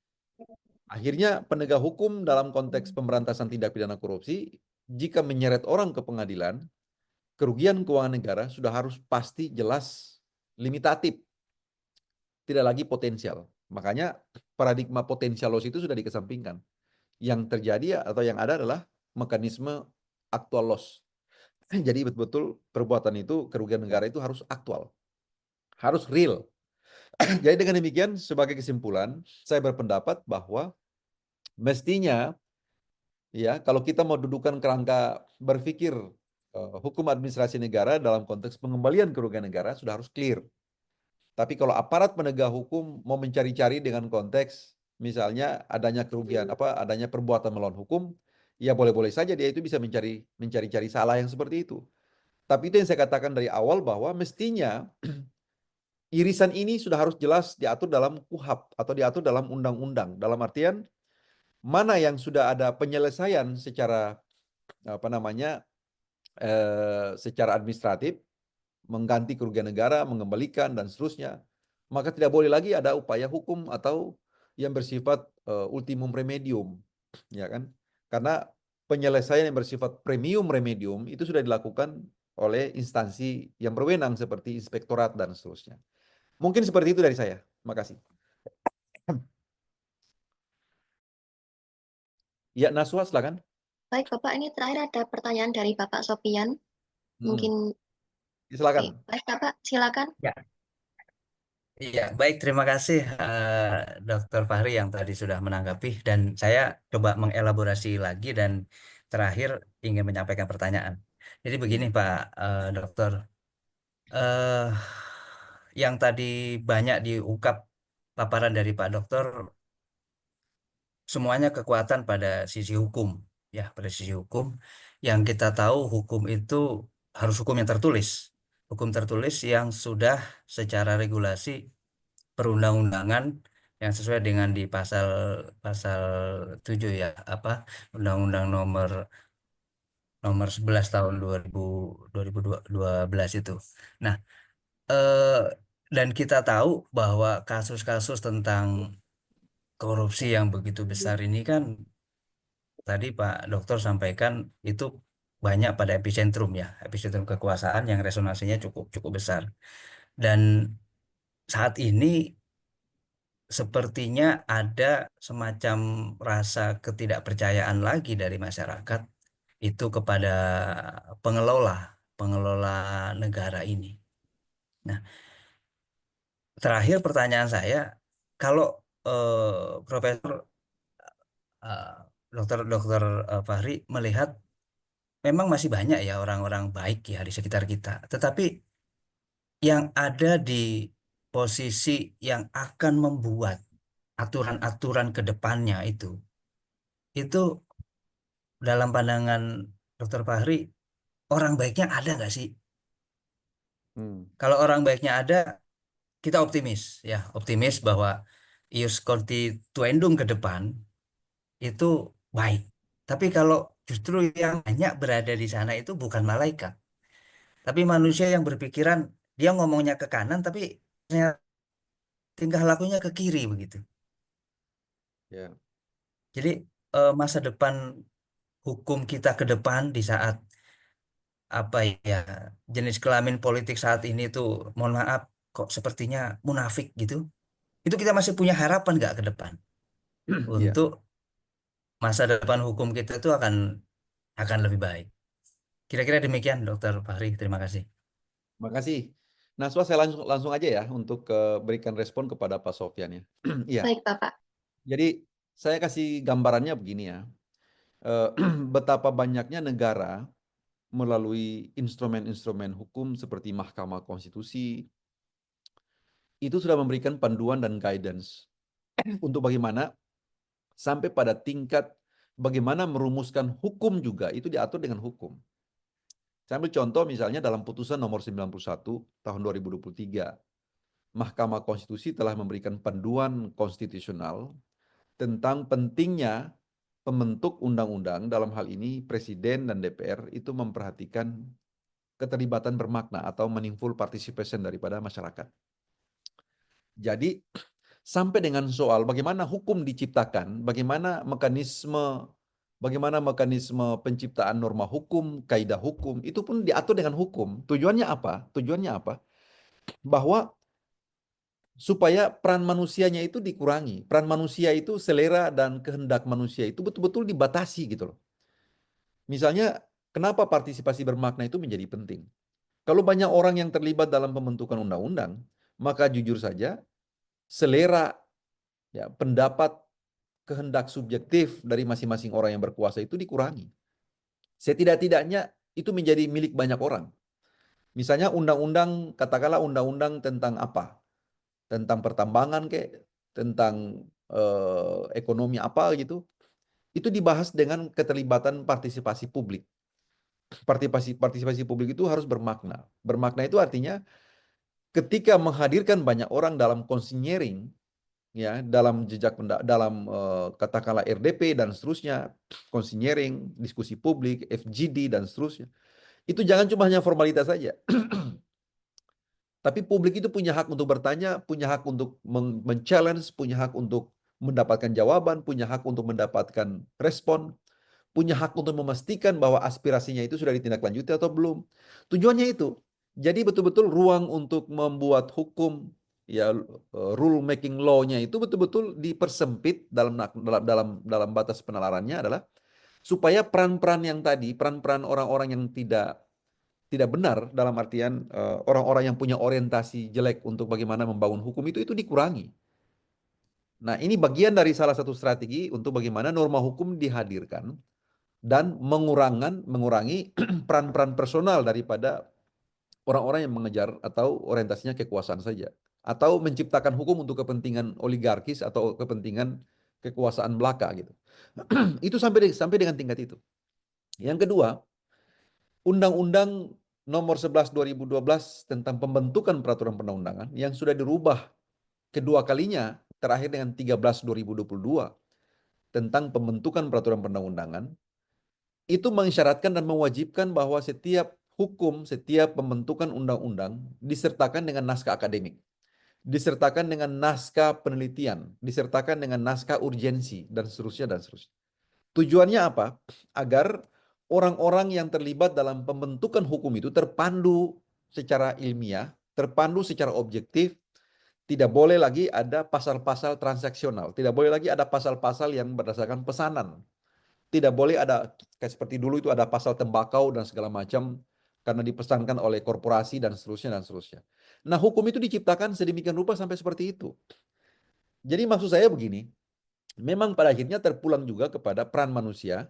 akhirnya penegak hukum dalam konteks pemberantasan tindak pidana korupsi, jika menyeret orang ke pengadilan, kerugian keuangan negara sudah harus pasti, jelas, limitatif, tidak lagi potensial. Makanya paradigma potensial loss itu sudah dikesampingkan. Yang terjadi atau yang ada adalah mekanisme actual loss. Jadi betul-betul perbuatan itu, kerugian negara itu harus aktual, harus real. Jadi dengan demikian, sebagai kesimpulan, saya berpendapat bahwa mestinya, ya, kalau kita mau dudukan kerangka berpikir hukum administrasi negara dalam konteks pengembalian kerugian negara sudah harus clear. Tapi kalau aparat penegak hukum mau mencari-cari dengan konteks misalnya adanya kerugian, adanya perbuatan melawan hukum, ya boleh-boleh saja dia itu bisa mencari-cari salah yang seperti itu. Tapi itu yang saya katakan dari awal bahwa mestinya irisan ini sudah harus jelas diatur dalam KUHAP atau diatur dalam undang-undang. Dalam artian mana yang sudah ada penyelesaian secara secara administratif, mengganti kerugian negara, mengembalikan dan seterusnya, maka tidak boleh lagi ada upaya hukum atau yang bersifat ultimum remedium, ya kan? Karena penyelesaian yang bersifat premium remedium itu sudah dilakukan oleh instansi yang berwenang seperti inspektorat dan seterusnya. Mungkin seperti itu dari saya. Terima kasih. Ya, Naswa, silakan. Baik, Bapak, ini terakhir ada pertanyaan dari Bapak Sopian. Mungkin, Silakan. baik, Bapak, silakan. Ya, iya, baik. Terima kasih Dr. Fahri yang tadi sudah menanggapi dan saya coba mengelaborasi lagi dan terakhir ingin menyampaikan pertanyaan. Jadi begini Pak Dokter, eh yang tadi banyak diungkap paparan dari Pak Dokter, semuanya kekuatan pada sisi hukum, ya, pada sisi hukum. Yang kita tahu hukum itu harus hukum yang tertulis, hukum tertulis yang sudah secara regulasi perundang-undangan yang sesuai dengan di pasal pasal 7 ya, Undang-Undang nomor 11 tahun 2012 itu. Nah, eh, dan kita tahu bahwa kasus-kasus tentang korupsi yang begitu besar ini kan tadi Pak Dokter sampaikan itu banyak pada epicentrum ya, epicentrum kekuasaan yang resonansinya cukup cukup besar. Dan saat ini sepertinya ada semacam rasa ketidakpercayaan lagi dari masyarakat itu kepada pengelola pengelola negara ini. Nah, terakhir pertanyaan saya, kalau Profesor eh, Dokter Fahri melihat memang masih banyak ya orang-orang baik ya di sekitar kita, tetapi yang ada di posisi yang akan membuat aturan-aturan ke depannya itu dalam pandangan Dokter Fahri, orang baiknya ada nggak sih? Kalau orang baiknya ada, kita optimis ya, optimis bahwa ius constituendum ke depan itu baik. Tapi kalau justru yang banyak berada di sana itu bukan malaikat, tapi manusia yang berpikiran dia ngomongnya ke kanan, tapi ternyata tingkah lakunya ke kiri begitu. Ya. Jadi masa depan hukum kita ke depan di saat apa ya, jenis kelamin politik saat ini tuh, mohon maaf, kok sepertinya munafik gitu. Itu kita masih punya harapan nggak ke depan Iya, untuk masa depan hukum kita itu akan lebih baik. Kira-kira demikian, Dokter Fahri. Terima kasih. makasih. Naswa, saya langsung aja ya untuk berikan respon kepada Pak Sofyan ya. Iya, Baik, Bapak. jadi saya kasih gambarannya begini ya. Eh, Betapa banyaknya negara melalui instrumen-instrumen hukum seperti Mahkamah Konstitusi itu sudah memberikan panduan dan guidance untuk bagaimana sampai pada tingkat bagaimana merumuskan hukum juga itu diatur dengan hukum. Saya ambil contoh misalnya dalam putusan nomor 91 tahun 2023, Mahkamah Konstitusi telah memberikan panduan konstitusional tentang pentingnya pembentuk undang-undang, dalam hal ini Presiden dan DPR itu memperhatikan keterlibatan bermakna atau meaningful participation daripada masyarakat. Jadi sampai dengan soal bagaimana hukum diciptakan, bagaimana mekanisme penciptaan norma hukum, kaidah hukum, itu pun diatur dengan hukum. Tujuannya apa? Tujuannya apa? Bahwa supaya peran manusianya itu dikurangi. Peran manusia itu, selera dan kehendak manusia itu betul-betul dibatasi gitu loh. Misalnya, kenapa partisipasi bermakna itu menjadi penting? Kalau banyak orang yang terlibat dalam pembentukan undang-undang, maka jujur saja, selera, ya, pendapat, kehendak subjektif dari masing-masing orang yang berkuasa itu dikurangi. Setidak-tidaknya itu menjadi milik banyak orang. Misalnya undang-undang, katakanlah undang-undang tentang apa? Tentang pertambangan kayak, tentang ekonomi apa gitu. Itu dibahas dengan keterlibatan partisipasi publik. Partisipasi publik itu harus bermakna. Bermakna itu artinya ketika menghadirkan banyak orang dalam konsinyering, ya, dalam katakanlah RDP dan seterusnya, konsinyering, diskusi publik, FGD dan seterusnya. Itu jangan cuma hanya formalitas saja. Tapi publik itu punya hak untuk bertanya, punya hak untuk men-challenge, punya hak untuk mendapatkan jawaban, punya hak untuk mendapatkan respon, punya hak untuk memastikan bahwa aspirasinya itu sudah ditindaklanjuti atau belum. Tujuannya itu. Jadi betul-betul ruang untuk membuat hukum, ya, rule making law-nya itu betul-betul dipersempit dalam batas penalarannya adalah supaya peran-peran yang tadi, peran-peran orang-orang yang tidak benar, dalam artian orang-orang yang punya orientasi jelek untuk bagaimana membangun hukum itu dikurangi. Nah, ini bagian dari salah satu strategi untuk bagaimana norma hukum dihadirkan dan mengurangi peran-peran personal daripada orang-orang yang mengejar atau orientasinya kekuasaan saja, atau menciptakan hukum untuk kepentingan oligarkis atau kepentingan kekuasaan belaka gitu. Itu sampai dengan tingkat itu. Yang kedua, Undang-Undang Nomor 11 2012 tentang pembentukan peraturan perundang-undangan yang sudah dirubah kedua kalinya, terakhir dengan 13 2022 tentang pembentukan peraturan perundang-undangan, itu mengisyaratkan dan mewajibkan bahwa setiap hukum, setiap pembentukan undang-undang disertakan dengan naskah akademik, disertakan dengan naskah penelitian, disertakan dengan naskah urgensi, dan seterusnya, dan seterusnya. Tujuannya apa? Agar orang-orang yang terlibat dalam pembentukan hukum itu terpandu secara ilmiah, terpandu secara objektif, tidak boleh lagi ada pasal-pasal transaksional, tidak boleh lagi ada pasal-pasal yang berdasarkan pesanan, tidak boleh ada kayak seperti dulu itu ada pasal tembakau dan segala macam karena dipesankan oleh korporasi dan seterusnya dan seterusnya. Nah, hukum itu diciptakan sedemikian rupa sampai seperti itu. Jadi maksud saya begini, memang pada akhirnya terpulang juga kepada peran manusia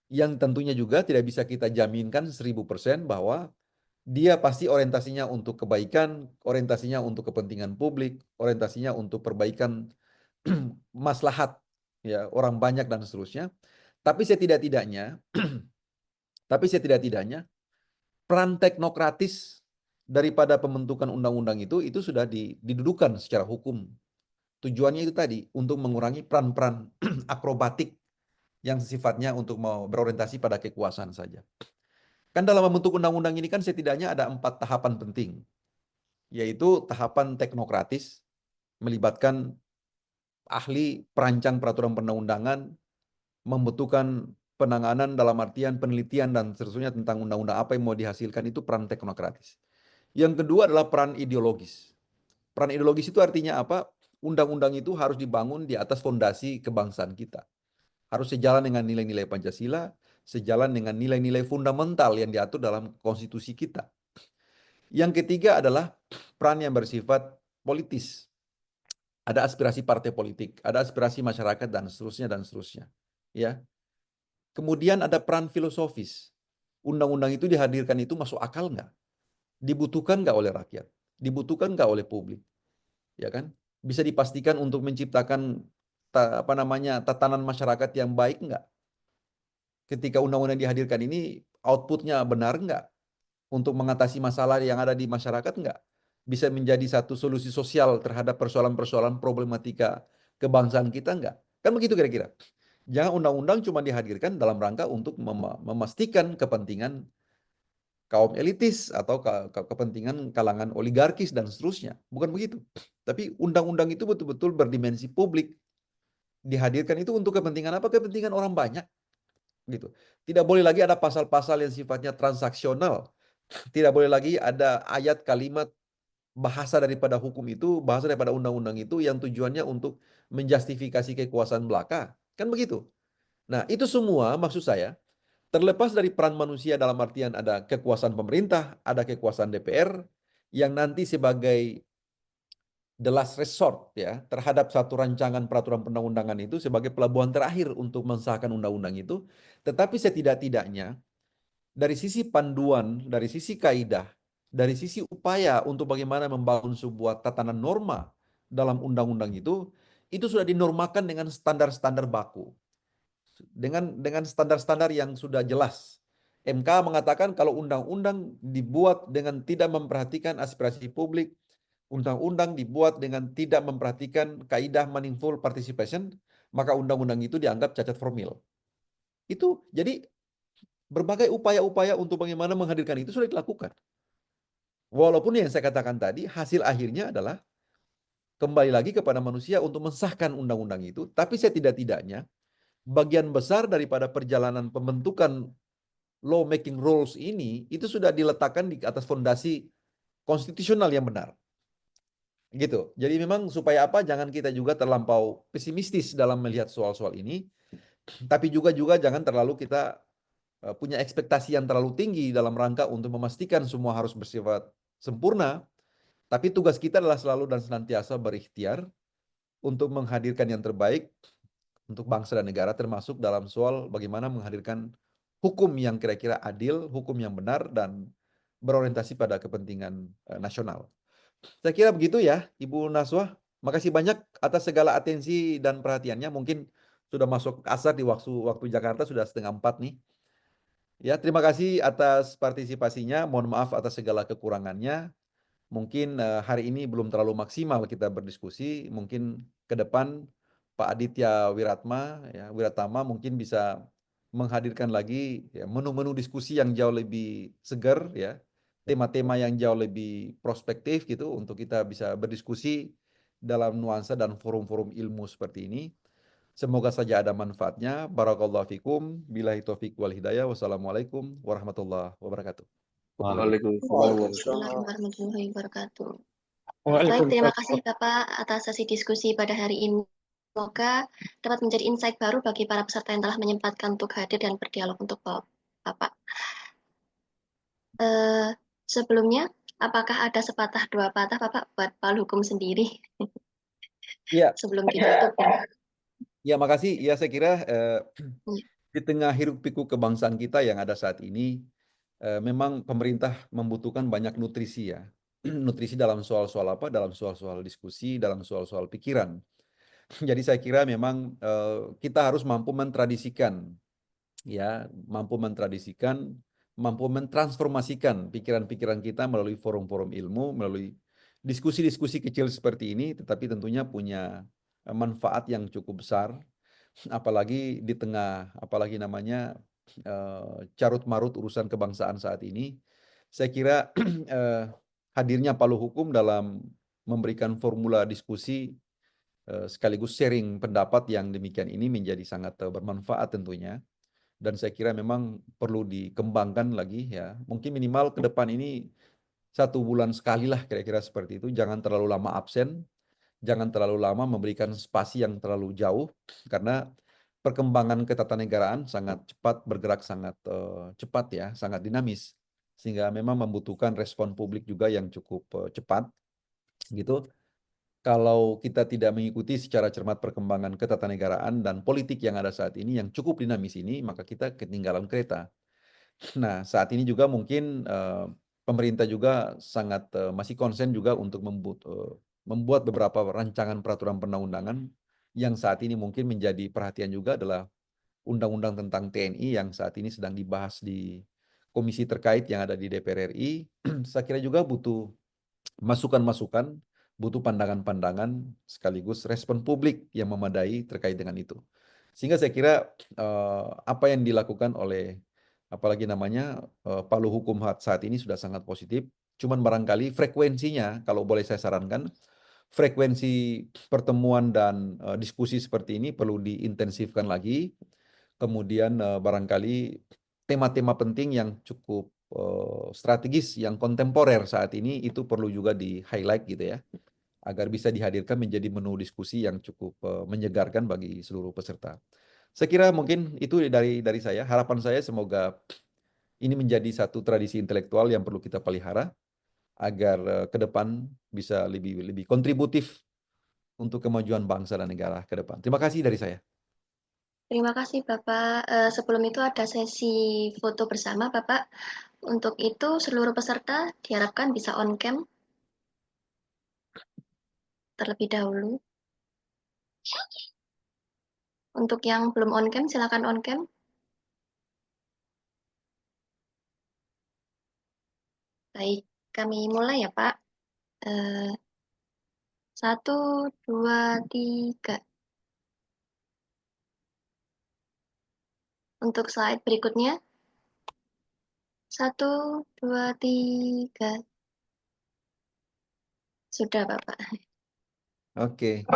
yang tentunya juga tidak bisa kita jaminkan 1000% bahwa dia pasti orientasinya untuk kebaikan, orientasinya untuk kepentingan publik, orientasinya untuk perbaikan maslahat, ya, orang banyak dan seterusnya. Tapi setidak-tidaknya peran teknokratis daripada pembentukan undang-undang itu sudah didudukan secara hukum. Tujuannya itu tadi untuk mengurangi peran-peran akrobatik yang sifatnya untuk mau berorientasi pada kekuasaan saja. Kan dalam membentuk undang-undang ini kan setidaknya ada 4 tahapan penting, yaitu tahapan teknokratis, melibatkan ahli perancang peraturan perundang-undangan, membutuhkan penanganan dalam artian penelitian dan seterusnya tentang undang-undang apa yang mau dihasilkan itu peran teknokratis. Yang kedua adalah peran ideologis. Peran ideologis itu artinya apa? Undang-undang itu harus dibangun di atas fondasi kebangsaan kita. Harus sejalan dengan nilai-nilai Pancasila, sejalan dengan nilai-nilai fundamental yang diatur dalam konstitusi kita. Yang ketiga adalah peran yang bersifat politis. Ada aspirasi partai politik, ada aspirasi masyarakat dan seterusnya dan seterusnya. Ya. Kemudian ada peran filosofis. Undang-undang itu dihadirkan itu masuk akal nggak? Dibutuhkan nggak oleh rakyat? Dibutuhkan nggak oleh publik? Ya kan? Bisa dipastikan untuk menciptakan tatanan masyarakat yang baik nggak? Ketika undang-undang dihadirkan ini outputnya benar nggak? Untuk mengatasi masalah yang ada di masyarakat nggak? Bisa menjadi satu solusi sosial terhadap persoalan-persoalan problematika kebangsaan kita nggak? Kan begitu kira-kira. Jangan undang-undang cuma dihadirkan dalam rangka untuk memastikan kepentingan kaum elitis atau kepentingan kalangan oligarkis dan seterusnya. Bukan begitu. Tapi undang-undang itu betul-betul berdimensi publik. Dihadirkan itu untuk kepentingan apa? Kepentingan orang banyak. Gitu. Tidak boleh lagi ada pasal-pasal yang sifatnya transaksional. Tidak boleh lagi ada ayat kalimat bahasa daripada hukum itu, bahasa daripada undang-undang itu yang tujuannya untuk menjustifikasi kekuasaan belaka. Kan begitu. Nah, itu semua maksud saya terlepas dari peran manusia dalam artian ada kekuasaan pemerintah, ada kekuasaan DPR yang nanti sebagai the last resort ya terhadap satu rancangan peraturan perundang-undangan itu sebagai pelabuhan terakhir untuk mensahkan undang-undang itu, tetapi setidak-tidaknya dari sisi panduan, dari sisi kaidah, dari sisi upaya untuk bagaimana membangun sebuah tatanan norma dalam undang-undang itu sudah dinormakan dengan standar-standar baku. Dengan standar-standar yang sudah jelas. MK mengatakan kalau undang-undang dibuat dengan tidak memperhatikan aspirasi publik, undang-undang dibuat dengan tidak memperhatikan kaidah meaningful participation, maka undang-undang itu dianggap cacat formil. Itu jadi berbagai upaya-upaya untuk bagaimana menghadirkan itu sudah dilakukan. Walaupun yang saya katakan tadi, hasil akhirnya adalah kembali lagi kepada manusia untuk mensahkan undang-undang itu, tapi setidak-tidaknya bagian besar daripada perjalanan pembentukan law making rules ini itu sudah diletakkan di atas fondasi konstitusional yang benar. Gitu. Jadi memang supaya apa? Jangan kita juga terlampau pesimistis dalam melihat soal-soal ini, tapi juga jangan terlalu kita punya ekspektasi yang terlalu tinggi dalam rangka untuk memastikan semua harus bersifat sempurna, tapi tugas kita adalah selalu dan senantiasa berikhtiar untuk menghadirkan yang terbaik untuk bangsa dan negara, termasuk dalam soal bagaimana menghadirkan hukum yang kira-kira adil, hukum yang benar, dan berorientasi pada kepentingan nasional. Saya kira begitu ya, Ibu Naswah. Makasih banyak atas segala atensi dan perhatiannya. Mungkin sudah masuk asar di waktu Jakarta, sudah 3:30 nih. Ya, terima kasih atas partisipasinya. Mohon maaf atas segala kekurangannya. Mungkin hari ini belum terlalu maksimal kita berdiskusi. Mungkin ke depan Pak Aditya Wiratama mungkin bisa menghadirkan lagi ya, menu-menu diskusi yang jauh lebih segar ya, tema-tema yang jauh lebih prospektif gitu untuk kita bisa berdiskusi dalam nuansa dan forum-forum ilmu seperti ini. Semoga saja ada manfaatnya. Barakallahu fikum. Billahi taufiq wal hidayah. Wassalamualaikum warahmatullahi wabarakatuh. Waalaikumsalam Assalamualaikum warahmatullahi wabarakatuh. Baik, terima kasih Bapak atas sesi diskusi pada hari ini. Semoga dapat menjadi insight baru bagi para peserta yang telah menyempatkan untuk hadir dan berdialog untuk Bapak. Sebelumnya, apakah ada sepatah dua patah Bapak buat Palu Hukum sendiri? Iya. Sebelum ditutup. Ya, makasih. Ya, saya kira di tengah hiruk-pikuk kebangsaan kita yang ada saat ini, memang pemerintah membutuhkan banyak nutrisi ya. Nutrisi dalam soal-soal apa? Dalam soal-soal diskusi, dalam soal-soal pikiran. Jadi saya kira memang kita harus mampu mentradisikan, ya, mampu mentransformasikan pikiran-pikiran kita melalui forum-forum ilmu, melalui diskusi-diskusi kecil seperti ini, tetapi tentunya punya manfaat yang cukup besar, apalagi di tengah, carut-marut urusan kebangsaan saat ini. Saya kira hadirnya Palu Hukum dalam memberikan formula diskusi sekaligus sharing pendapat yang demikian ini menjadi sangat bermanfaat tentunya. dan saya kira memang perlu dikembangkan lagi ya. Mungkin minimal ke depan ini 1 bulan sekali lah kira-kira seperti itu. Jangan terlalu lama absen, jangan terlalu lama memberikan spasi yang terlalu jauh, karena perkembangan ketatanegaraan sangat cepat, bergerak sangat cepat ya, sangat dinamis. Sehingga memang membutuhkan respon publik juga yang cukup cepat gitu. Kalau kita tidak mengikuti secara cermat perkembangan ketatanegaraan dan politik yang ada saat ini yang cukup dinamis ini, maka kita ketinggalan kereta. Nah, saat ini juga mungkin pemerintah juga sangat masih konsen juga untuk membuat beberapa rancangan peraturan perundang-undangan yang saat ini mungkin menjadi perhatian juga adalah undang-undang tentang TNI yang saat ini sedang dibahas di komisi terkait yang ada di DPR RI. Saya kira juga butuh masukan-masukan, butuh pandangan-pandangan sekaligus respon publik yang memadai terkait dengan itu. Sehingga saya kira apa yang dilakukan oleh apalagi namanya Palu Hukum saat ini sudah sangat positif. Cuman barangkali frekuensinya, kalau boleh saya sarankan, frekuensi pertemuan dan diskusi seperti ini perlu diintensifkan lagi. Kemudian barangkali tema-tema penting yang cukup strategis, yang kontemporer saat ini itu perlu juga di-highlight gitu ya, agar bisa dihadirkan menjadi menu diskusi yang cukup menyegarkan bagi seluruh peserta. Saya kira mungkin itu dari saya. Harapan saya semoga ini menjadi satu tradisi intelektual yang perlu kita pelihara agar ke depan bisa lebih kontributif untuk kemajuan bangsa dan negara ke depan. Terima kasih dari saya. Terima kasih Bapak. Sebelum itu ada sesi foto bersama Bapak. Untuk itu seluruh peserta diharapkan bisa on cam terlebih dahulu. Untuk yang belum on cam silakan on cam. Baik, kami mulai ya Pak. 1, 2, 3. Untuk slide berikutnya. 1, 2, 3. Sudah Bapak. Oke.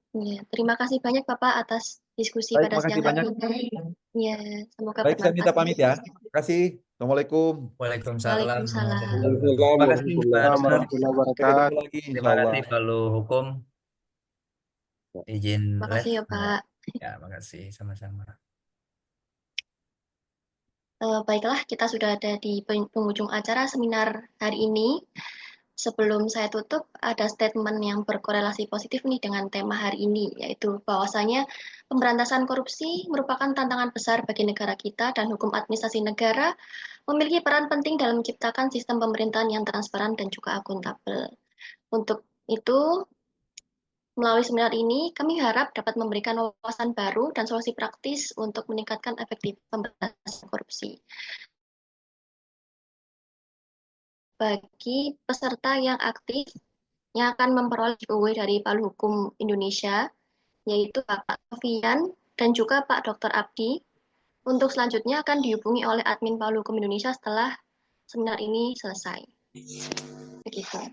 Ya, terima kasih banyak Bapak atas diskusi Baik, pada makasih siang hari banyak. ini. Ya, semoga Baik, saya minta bermanfaat. pamit ya. Terima kasih. Assalamualaikum. Waalaikumsalam. Waalaikumsalam. Terima kasih Pak Arsyad. warahmatullahi Sampai ketemu wabarakatuh. lagi, insya Terima Allah. kasih Palu Hukum. Izin Makasih ya live. Pak. Ya, makasih sama-sama. Baiklah, kita sudah ada di penghujung acara seminar hari ini. Sebelum saya tutup, ada statement yang berkorelasi positif nih dengan tema hari ini, yaitu bahwasanya pemberantasan korupsi merupakan tantangan besar bagi negara kita dan hukum administrasi negara memiliki peran penting dalam menciptakan sistem pemerintahan yang transparan dan juga akuntabel. Untuk itu, melalui seminar ini, kami harap dapat memberikan wawasan baru dan solusi praktis untuk meningkatkan efektivitas pemberantasan korupsi. Bagi peserta yang aktif yang akan memperoleh giveaway dari Palu Hukum Indonesia, yaitu Bapak Sofian dan juga Pak Dr. Abdi. Untuk selanjutnya akan dihubungi oleh admin Palu Hukum Indonesia setelah seminar ini selesai. Begitu.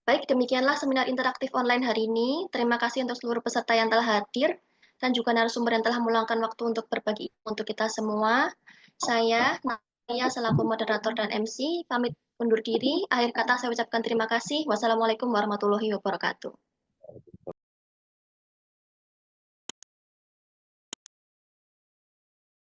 Baik, demikianlah seminar interaktif online hari ini. Terima kasih untuk seluruh peserta yang telah hadir dan juga narasumber yang telah meluangkan waktu untuk berbagi untuk kita semua. Saya selaku moderator dan MC pamit undur diri. Akhir kata saya ucapkan terima kasih. Wassalamualaikum warahmatullahi wabarakatuh.